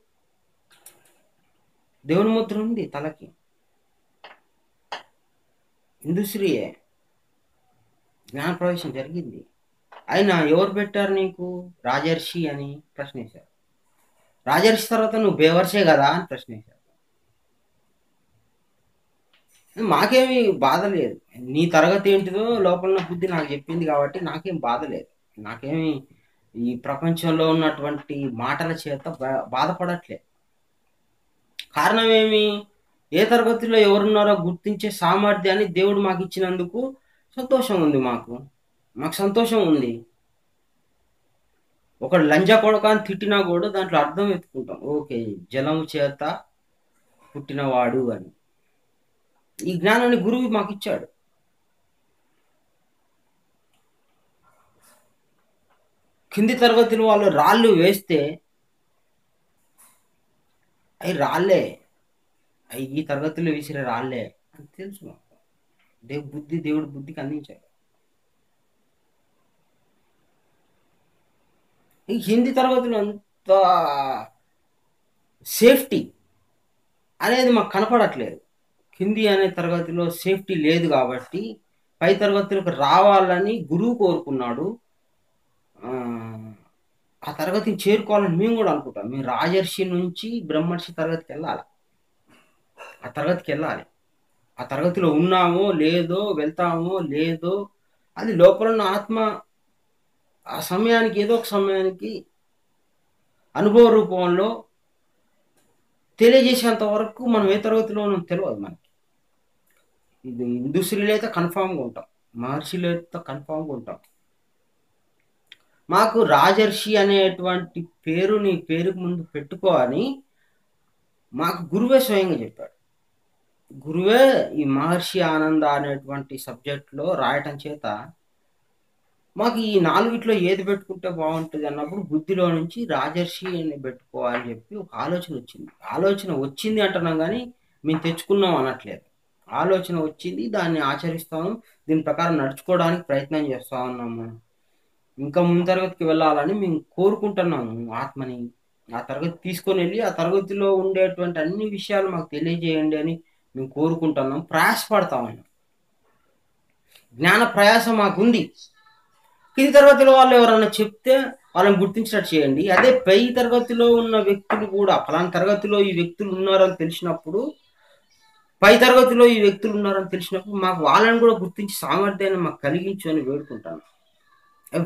దేవుని ముద్ర ఉంది తలకి, హిందూశ్రీయే, జ్ఞాన ప్రవేశం జరిగింది. అయినా ఎవరు పెట్టారు నీకు రాజర్షి అని ప్రశ్నించారు. రాజర్షి తర్వాత నువ్వు బేవర్షే కదా అని ప్రశ్నించారు. మాకేమీ బాధ లేదు, నీ తరగతి ఏంటిదో లోపల బుద్ధి నాకు చెప్పింది కాబట్టి నాకేం బాధ లేదు. నాకేమి ఈ ప్రపంచంలో ఉన్నటువంటి మాటల చేత బాధపడట్లేదు. కారణం ఏమి? ఏ తరగతిలో ఎవరున్నారో గుర్తించే సామర్థ్యాన్ని దేవుడు మాకు ఇచ్చినందుకు సంతోషం ఉంది. మాకు సంతోషం ఉంది. ఒకడు లంజా కొడక అని తిట్టినా కూడా దాంట్లో అర్థం వెతుకుంటాం, ఓకే, జలము చేత పుట్టినవాడు అని. ఈ జ్ఞానాన్ని గురువు మాకు ఇచ్చాడు. కింది తరగతిలో వాళ్ళు రాళ్ళు వేస్తే అవి రాళ్ళే, అవి ఈ తరగతిలో వేసిన రాళ్ళే అని తెలుసు మాకు. దేవుడి బుద్ధికి అందించాలి. ఈ హిందీ తరగతిలో అంత సేఫ్టీ అనేది మాకు కనపడట్లేదు. హిందీ అనే తరగతిలో సేఫ్టీ లేదు కాబట్టి పై తరగతులకు రావాలని గురువు కోరుకున్నాడు. ఆ తరగతిని చేరుకోవాలని మేము కూడా అనుకుంటాం. మేము రాజర్షి నుంచి బ్రహ్మర్షి తరగతికి వెళ్ళాలి. ఆ తరగతికి వెళ్ళాలి. ఆ తరగతిలో ఉన్నామో లేదో, వెళ్తామో లేదో, అది లోపల ఉన్న ఆత్మ ఆ సమయానికి ఏదో ఒక సమయానికి అనుభవ రూపంలో తెలియజేసేంత వరకు మనం ఏ తరగతిలో ఉన్నాం తెలియదు మనకి. ఇది హిందూశ్రీలో అయితే కన్ఫామ్గా ఉంటాం, మహర్షిలో అయితే కన్ఫామ్గా ఉంటాం. మాకు రాజర్షి అనేటువంటి పేరుని పేరుకు ముందు పెట్టుకో అని మాకు గురువే స్వయంగా చెప్పాడు. గురువే ఈ మహర్షి ఆనంద అనేటువంటి సబ్జెక్ట్లో రాయటం చేత మాకు ఈ నాలుగిట్లో ఏది పెట్టుకుంటే బాగుంటుంది అన్నప్పుడు బుద్ధిలో నుంచి రాజర్షి అని పెట్టుకోవాలని చెప్పి ఒక ఆలోచన వచ్చింది. ఆలోచన వచ్చింది అంటున్నాం కానీ మేము తెచ్చుకున్నాం అనట్లేదు. ఆలోచన వచ్చింది, దాన్ని ఆచరిస్తాము, దీని ప్రకారం నడుచుకోవడానికి ప్రయత్నం చేస్తా ఉన్నాము. ఇంకా ముందు తరగతికి వెళ్ళాలని మేము కోరుకుంటున్నాము ఆత్మని. ఆ తరగతి తీసుకొని వెళ్ళి ఆ తరగతిలో ఉండేటువంటి అన్ని విషయాలు మాకు తెలియజేయండి అని మేము కోరుకుంటున్నాం, ప్రయాసపడతా ఉన్నాం. జ్ఞాన ప్రయాస మాకుంది. కింది తరగతిలో వాళ్ళు ఎవరన్నా చెప్తే వాళ్ళని గుర్తించినట్టు చేయండి. అదే పై తరగతిలో ఉన్న వ్యక్తులు కూడా ఫలానా తరగతిలో ఈ వ్యక్తులు ఉన్నారని తెలిసినప్పుడు, పై తరగతిలో ఈ వ్యక్తులు ఉన్నారని తెలిసినప్పుడు మాకు వాళ్ళని కూడా గుర్తించి సామర్థ్యాన్ని మాకు కలిగించు అని వేడుకుంటాను.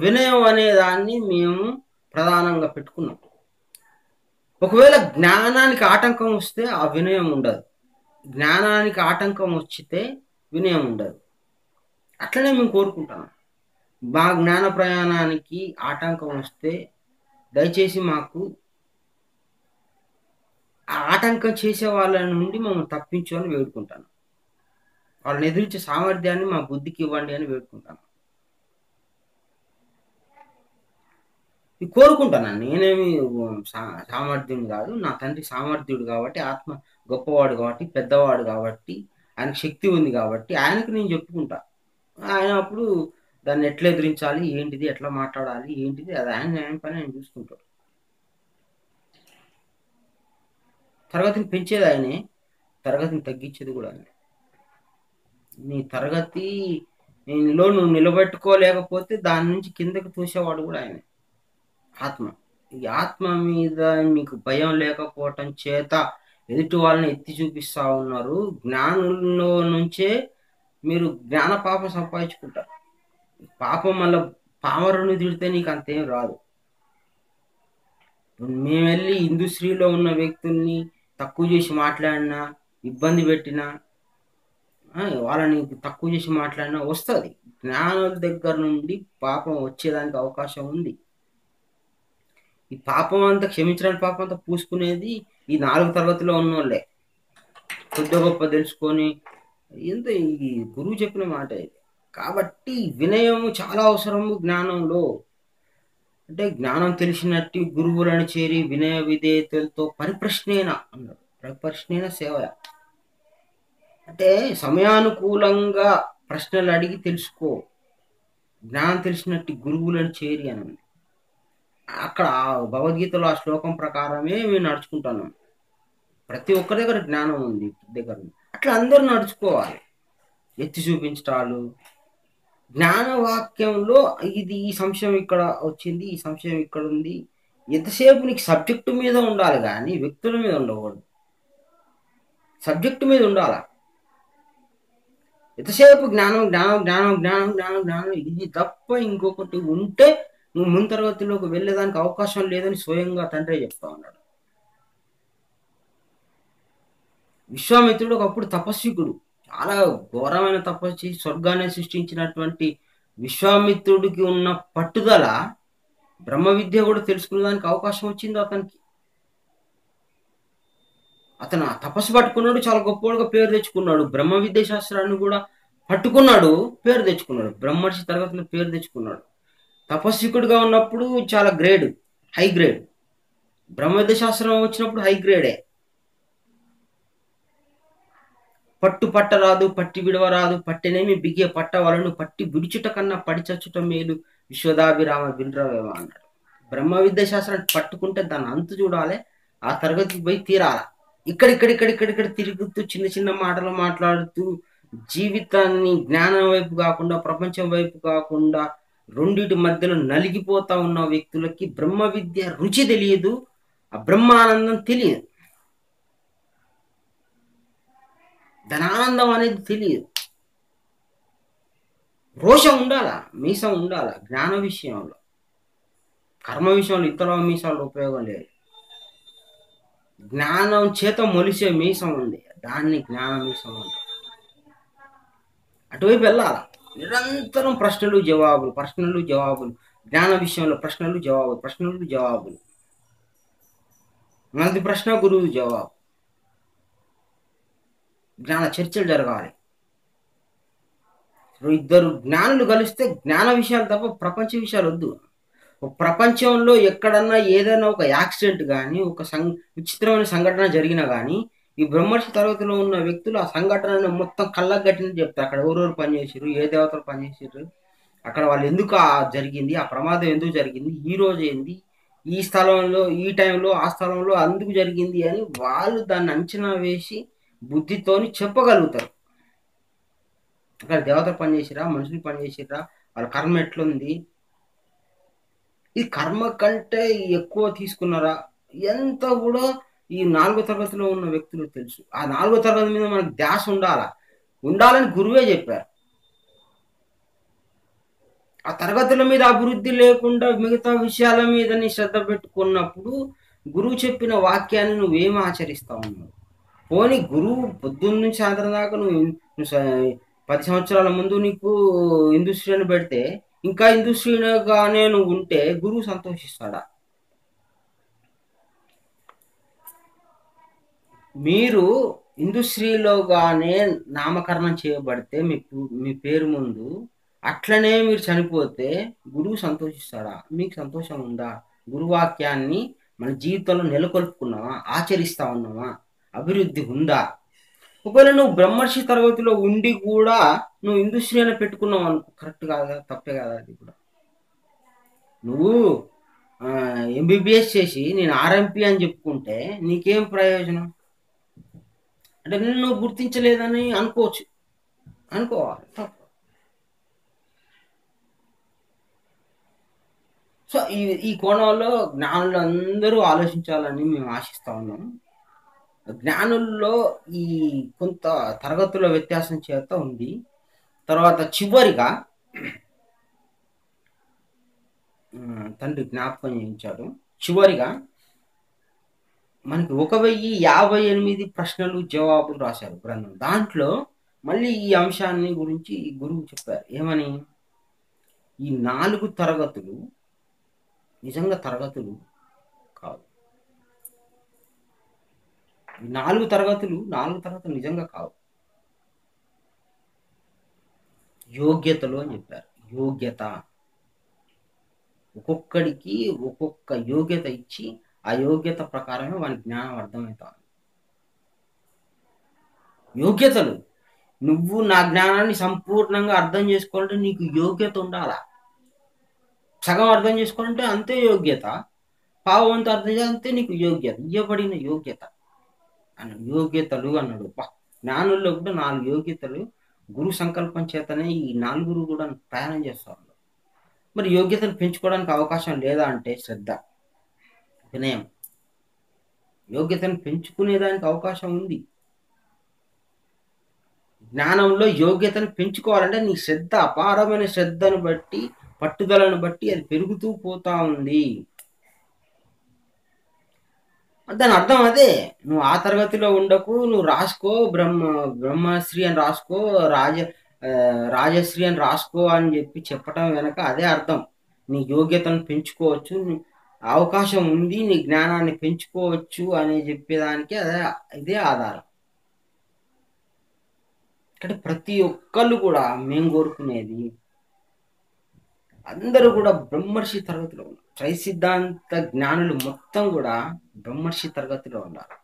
వినయం అనే దాన్ని మేము ప్రధానంగా పెట్టుకున్నాం. ఒకవేళ జ్ఞానానికి ఆటంకం వస్తే ఆ వినయం ఉండదు. జ్ఞానానికి ఆటంకం వచ్చితే వినయం ఉండదు. అట్లనే మేము కోరుకుంటాం. మా జ్ఞాన ప్రయాణానికి ఆటంకం వస్తే దయచేసి మాకు ఆ ఆటంకం చేసే వాళ్ళ నుండి మమ్మల్ని తప్పించు అని వేడుకుంటాను. వాళ్ళని ఎదిరించే సామర్థ్యాన్ని మా బుద్ధికి ఇవ్వండి అని వేడుకుంటాను. ఇది కోరుకుంటాను. నేనేమి సామర్థ్యం కాదు, నా తండ్రి సామర్థ్యుడు కాబట్టి, ఆత్మ గొప్పవాడు కాబట్టి, పెద్దవాడు కాబట్టి, ఆయనకు శక్తి ఉంది కాబట్టి ఆయనకు నేను చెప్పుకుంటా. ఆయన అప్పుడు దాన్ని ఎట్లా ఎదిరించాలి, ఏంటిది, ఎట్లా మాట్లాడాలి, ఏంటిది, అది ఆయన పని ఆయన చూసుకుంటాడు. తరగతిని పెంచేది ఆయనే, తరగతిని తగ్గించేది కూడా ఆయనే. నీ తరగతి నువ్వు నిలబెట్టుకోలేకపోతే దాని నుంచి కిందకి తోసేవాడు కూడా ఆయనే, ఆత్మ. ఈ ఆత్మ మీద మీకు భయం లేకపోవటం చేత ఎదుటి వాళ్ళని ఎత్తి చూపిస్తా ఉన్నారు. జ్ఞానంలో నుంచే మీరు జ్ఞాన పాపం సంపాదించుకుంటారు. పాపం మళ్ళీ పామరుని తిడితే నీకు అంతేం రాదు. మేము వెళ్ళి ఇండస్ట్రీలో ఉన్న వ్యక్తుల్ని తక్కువ చేసి మాట్లాడినా, ఇబ్బంది పెట్టినా, వాళ్ళని తక్కువ చేసి మాట్లాడినా వస్తుంది. జ్ఞానం దగ్గర నుండి పాపం వచ్చేదానికి అవకాశం ఉంది. ఈ పాపం అంతా క్షమించడానికి పాపం అంతా పూసుకునేది ఈ 4 తరగతిలో ఉన్నోళ్ళే. కొద్ది గొప్ప తెలుసుకొని ఎంత ఈ గురువు చెప్పిన మాట ఇది. కాబట్టి వినయము చాలా అవసరము జ్ఞానంలో. అంటే జ్ఞానం తెలిసినట్టు గురువులను చేరి వినయ విధేయతలతో పరిప్రశ్నేన అన్నాడు. పరిప్రశ్నేన సేవ అంటే సమయానుకూలంగా ప్రశ్నలు అడిగి తెలుసుకో. జ్ఞానం తెలిసినట్టు గురువులను చేరి అని అక్కడ భగవద్గీతలో ఆ శ్లోకం ప్రకారమే మేము నడుచుకుంటున్నాం. ప్రతి ఒక్కరి దగ్గర జ్ఞానం ఉంది దగ్గర. అట్లా అందరూ నడుచుకోవాలి. ఎత్తి చూపించటాలు జ్ఞానవాక్యంలో ఇది ఈ సంశయం ఇక్కడ వచ్చింది, ఈ సంశయం ఇక్కడ ఉంది. ఎంతసేపు నీకు సబ్జెక్టు మీద ఉండాలి కానీ వ్యక్తుల మీద ఉండకూడదు. సబ్జెక్టు మీద ఉండాలా. ఎంతసేపు జ్ఞానం జ్ఞానం జ్ఞానం జ్ఞానం జ్ఞానం జ్ఞానం ఇది తప్ప ఇంకొకటి ఉంటే నువ్వు ముందు తరగతిలోకి వెళ్ళేదానికి అవకాశం లేదని స్వయంగా తండ్రి చెప్తా ఉన్నాడు. విశ్వామిత్రుడు ఒకప్పుడు తపస్వికుడు, చాలా ఘోరమైన తపస్సు చేసి స్వర్గాన్ని సృష్టించినటువంటి విశ్వామిత్రుడికి ఉన్న పట్టుదల బ్రహ్మ విద్య కూడా తెలుసుకునేదానికి అవకాశం వచ్చింది అతనికి. అతను ఆ తపస్సు పట్టుకున్నాడు, చాలా గొప్పవాడుగా పేరు తెచ్చుకున్నాడు. బ్రహ్మ విద్య శాస్త్రాన్ని కూడా పట్టుకున్నాడు, పేరు తెచ్చుకున్నాడు. బ్రహ్మర్షి తరగతిలో పేరు తెచ్చుకున్నాడు. తపస్వికుడిగా ఉన్నప్పుడు చాలా గ్రేడ్, హై గ్రేడ్. బ్రహ్మ విద్య శాస్త్రం వచ్చినప్పుడు హై గ్రేడే. పట్టు పట్టరాదు పట్టి విడవరాదు పట్టెనేమి బిగే పట్టవలను పట్టి విడుచుట కన్నా పడిచచ్చుట మేలు విశ్వదాభిరామ వినరవేమ అన్నాడు. బ్రహ్మ విద్య శాస్త్రాన్ని పట్టుకుంటే దాన్ని అంతు చూడాలి, ఆ తరగతికి పోయి తీరాల. ఇక్కడిక్కడ తిరుగుతూ చిన్న చిన్న మాటలు మాట్లాడుతూ జీవితాన్ని జ్ఞానం వైపు కాకుండా ప్రపంచం వైపు కాకుండా రెండిటి మధ్యలో నలిగిపోతా ఉన్న వ్యక్తులకి బ్రహ్మ విద్య రుచి తెలియదు, ఆ బ్రహ్మానందం తెలియదు, ధనానందం అనేది తెలియదు. రోషం ఉండాల, మీసం ఉండాల జ్ఞాన విషయంలో. కర్మ విషయంలో ఇతర మీసాలు ఉపయోగం లేదు. జ్ఞానం చేత మొలిసే మీసం ఉంది, దాన్ని జ్ఞాన మీసం అంటారు. అటువైపు వెళ్ళాల. నిరంతరం ప్రశ్నలు జవాబులు, ప్రశ్నలు జవాబులు. జ్ఞాన విషయంలో ప్రశ్నలు జవాబులు, ప్రశ్నలు జవాబులు. మనది ప్రశ్న, గురువు జవాబు. జ్ఞాన చర్చలు జరగాలి. ఇద్దరు జ్ఞానులు కలిస్తే జ్ఞాన విషయాలు తప్ప ప్రపంచ విషయాలు వద్దు. ప్రపంచంలో ఎక్కడన్నా ఏదైనా ఒక యాక్సిడెంట్ కానీ ఒక విచిత్రమైన సంఘటన జరిగినా కానీ ఈ బ్రహ్మర్షి తరగతిలో ఉన్న వ్యక్తులు ఆ సంఘటనను మొత్తం కళ్ళకు గట్టినట్టు చెప్తారు. అక్కడ ఎవరెవరు పనిచేసారు, ఏ దేవతలు పనిచేసారు, అక్కడ వాళ్ళు ఎందుకు జరిగింది, ఆ ప్రమాదం ఎందుకు జరిగింది, ఈ రోజు ఏంది, ఈ స్థలంలో ఈ టైంలో ఆ స్థలంలో అందుకు జరిగింది అని వాళ్ళు దాన్ని అంచనా వేసి బుద్ధితోని చెప్పగలుగుతారు. అక్కడ దేవతలు పనిచేసిరా, మనుషులు పనిచేసిరా, వాళ్ళ కర్మ ఎట్లుంది, ఈ కర్మ కంటే ఎక్కువ తీసుకున్నారా, ఎంత కూడా ఈ 4వ తరగతిలో ఉన్న వ్యక్తులు తెలుసు. ఆ 4వ తరగతి మీద మనకు ధ్యాస ఉండాలని గురువే చెప్పారు. ఆ తరగతుల మీద అభివృద్ధి లేకుండా మిగతా విషయాల మీద నీ శ్రద్ధ పెట్టుకున్నప్పుడు గురువు చెప్పిన వాక్యాన్ని నువ్వేం ఆచరిస్తా ఉన్నావు? పోనీ గురువు పొద్దున్న నుంచి సాయంత్రం దాకా నువ్వు 10 సంవత్సరాల ముందు నీకు ఇండస్ట్రీని పెడితే ఇంకా ఇండస్ట్రీగానే నువ్వు ఉంటే గురువు సంతోషిస్తాడా? మీరు ఇండస్ట్రీలోగానే నామకరణం చేయబడితే మీ పేరు ముందు అట్లనే మీరు చనిపోతే గురువు సంతోషిస్తాడా? మీకు సంతోషం ఉందా? గురువాక్యాన్ని మన జీవితంలో నెలకొల్పుకున్నావా, ఆచరిస్తా ఉన్నావా, అభివృద్ధి ఉందా? ఒకవేళ నువ్వు బ్రహ్మర్షి తరగతిలో ఉండి కూడా నువ్వు ఇండస్ట్రీ అని పెట్టుకున్నావు అనుకో, కరెక్ట్ కాదా? తప్పే కాదా? అది కూడా నువ్వు ఎంబీబీఎస్ చేసి నేను ఆర్ఎంపీ అని చెప్పుకుంటే నీకేం ప్రయోజనం? అంటే నువ్వు గుర్తించలేదని అనుకోవాలి, తప్పు. సో ఈ కోణంలో జ్ఞానులు అందరూ ఆలోచించాలని మేము ఆశిస్తా ఉన్నాం. జ్ఞానుల్లో ఈ కొంత తరగతుల వ్యత్యాసం చేత ఉంది. తర్వాత చివరిగా తండ్రి జ్ఞాపకం చేయించాడు. చివరిగా మనకి 1058 ప్రశ్నలు జవాబులు రాశారు గ్రంథం. దాంట్లో మళ్ళీ ఈ అంశాన్ని గురించి గురువు చెప్పారు. ఏమని? ఈ 4 తరగతులు నిజంగా తరగతులు కాదు. ఈ 4 తరగతులు నిజంగా కావు, యోగ్యతలు అని చెప్పారు. యోగ్యత, ఒక్కొక్కడికి ఒక్కొక్క యోగ్యత ఇచ్చి ఆ యోగ్యత ప్రకారమే వాని జ్ఞానం అర్థమవుతాను. యోగ్యతలు, నువ్వు నా జ్ఞానాన్ని సంపూర్ణంగా అర్థం చేసుకోవాలంటే నీకు యోగ్యత ఉండాలా. సగం అర్థం చేసుకోవాలంటే అంతే యోగ్యత, పావంతో అర్థం చేయాలంటే నీకు యోగ్యత, ఇవ్వబడిన యోగ్యత అని యోగ్యతలు అన్నాడు. జ్ఞానుల్లో కూడా 4 యోగ్యతలు గురు సంకల్పం చేతనే ఈ 4 కూడా ప్రయాణం చేస్తారు. మరి యోగ్యతను పెంచుకోవడానికి అవకాశం లేదా అంటే శ్రద్ధ, వినయం. యోగ్యతను పెంచుకునేదానికి అవకాశం ఉంది. జ్ఞానంలో యోగ్యతను పెంచుకోవాలంటే నీ శ్రద్ధ, అపారమైన శ్రద్ధను బట్టి, పట్టుదలను బట్టి అది పెరుగుతూ పోతా ఉంది. దాని అర్థం అదే. నువ్వు ఆ తరగతిలో ఉండకు, నువ్వు రాసుకో, బ్రహ్మశ్రీ అని రాసుకో, రాజశ్రీ అని రాసుకో అని చెప్పటం వెనక అదే అర్థం. నీ యోగ్యతను పెంచుకోవచ్చు, అవకాశం ఉంది, నీ జ్ఞానాన్ని పెంచుకోవచ్చు అని చెప్పేదానికి ఇదే ఆధారం. అంటే ప్రతి ఒక్కళ్ళు కూడా మేము కోరుకునేది అందరూ కూడా బ్రహ్మర్షి తరగతిలో ఉన్నారు. సిద్ధాంత జ్ఞానులు మొత్తం కూడా బ్రహ్మర్షి తరగతిలో ఉన్నారు.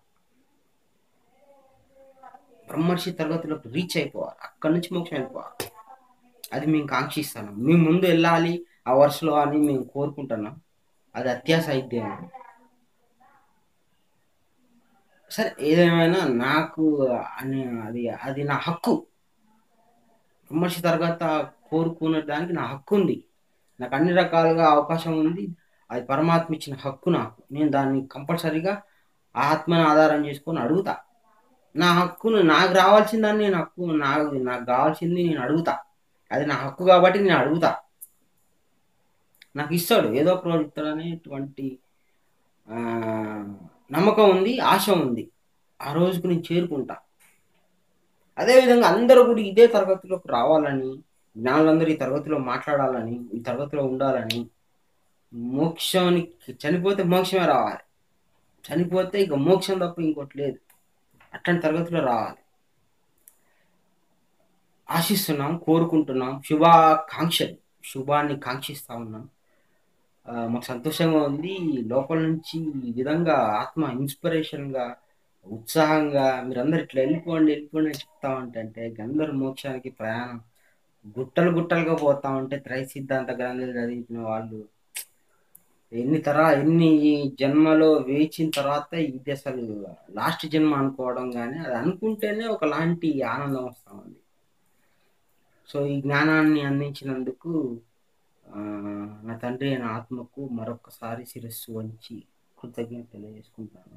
బ్రహ్మర్షి తరగతిలోకి రీచ్ అయిపోవాలి, అక్కడి నుంచి మోక్షం వెళ్ళిపోవాలి. అది మేము కాంక్షిస్తున్నాం. మేము ముందు వెళ్ళాలి ఆ వరుసలో అని మేము కోరుకుంటున్నాం. అది అత్యాశ అయిద్దేమో. సరే ఏదేమైనా నాకు అని అది అది నా హక్కు. విమర్శ తర్వాత కోరుకునే దానికి నా హక్కు ఉంది. నాకు అన్ని రకాలుగా అవకాశం ఉంది. అది పరమాత్మ ఇచ్చిన హక్కు నాకు. నేను దాన్ని కంపల్సరీగా ఆత్మను ఆధారం చేసుకొని అడుగుతా. నా హక్కును నాకు రావాల్సిన దాన్ని నేను హక్కు నాకు నాకు కావాల్సింది నేను అడుగుతా. అది నా హక్కు కాబట్టి నేను అడుగుతా. నాకు ఇస్తాడు, ఏదో ఒక రోజు ఇస్తాడనేటువంటి ఆ, నమ్మకం ఉంది, ఆశ ఉంది. ఆ రోజుకు నేను చేరుకుంటా. అదేవిధంగా అందరూ కూడా ఇదే తరగతిలోకి రావాలని, జ్ఞానులందరూ ఈ తరగతిలో మాట్లాడాలని, ఈ తరగతిలో ఉండాలని, మోక్షానికి చనిపోతే మోక్షమే రావాలి. చనిపోతే ఇక మోక్షం తప్ప ఇంకోటి లేదు. అట్లాంటి తరగతిలో రావాలి ఆశిస్తున్నాం, కోరుకుంటున్నాం. శుభాకాంక్షలు, శుభాన్ని కాంక్షిస్తా ఉన్నాం. మాకు సంతోషంగా ఉంది. లోపల నుంచి ఈ విధంగా ఆత్మ ఇన్స్పిరేషన్గా, ఉత్సాహంగా మీరందరూ ఇట్లా వెళ్ళిపోండి వెళ్ళిపోండి అని చెప్తా ఉంటే అందరూ మోక్షానికి ప్రయాణం గుట్టలు గుట్టలుగా పోతా ఉంటే త్రై సిద్ధాంత గ్రంథాలు చదివిన వాళ్ళు ఎన్ని జన్మలో వేచిన తర్వాత ఇది అసలు లాస్ట్ జన్మ అనుకోవడం కానీ, అది అనుకుంటేనే ఒకలాంటి ఆనందం వస్తూ ఉంది. సో ఈ జ్ఞానాన్ని అందించినందుకు ఆ, నా తండ్రి అయిన ఆత్మకు మరొకసారి శిరస్సు వంచి కృతజ్ఞత తెలియజేసుకుంటాను.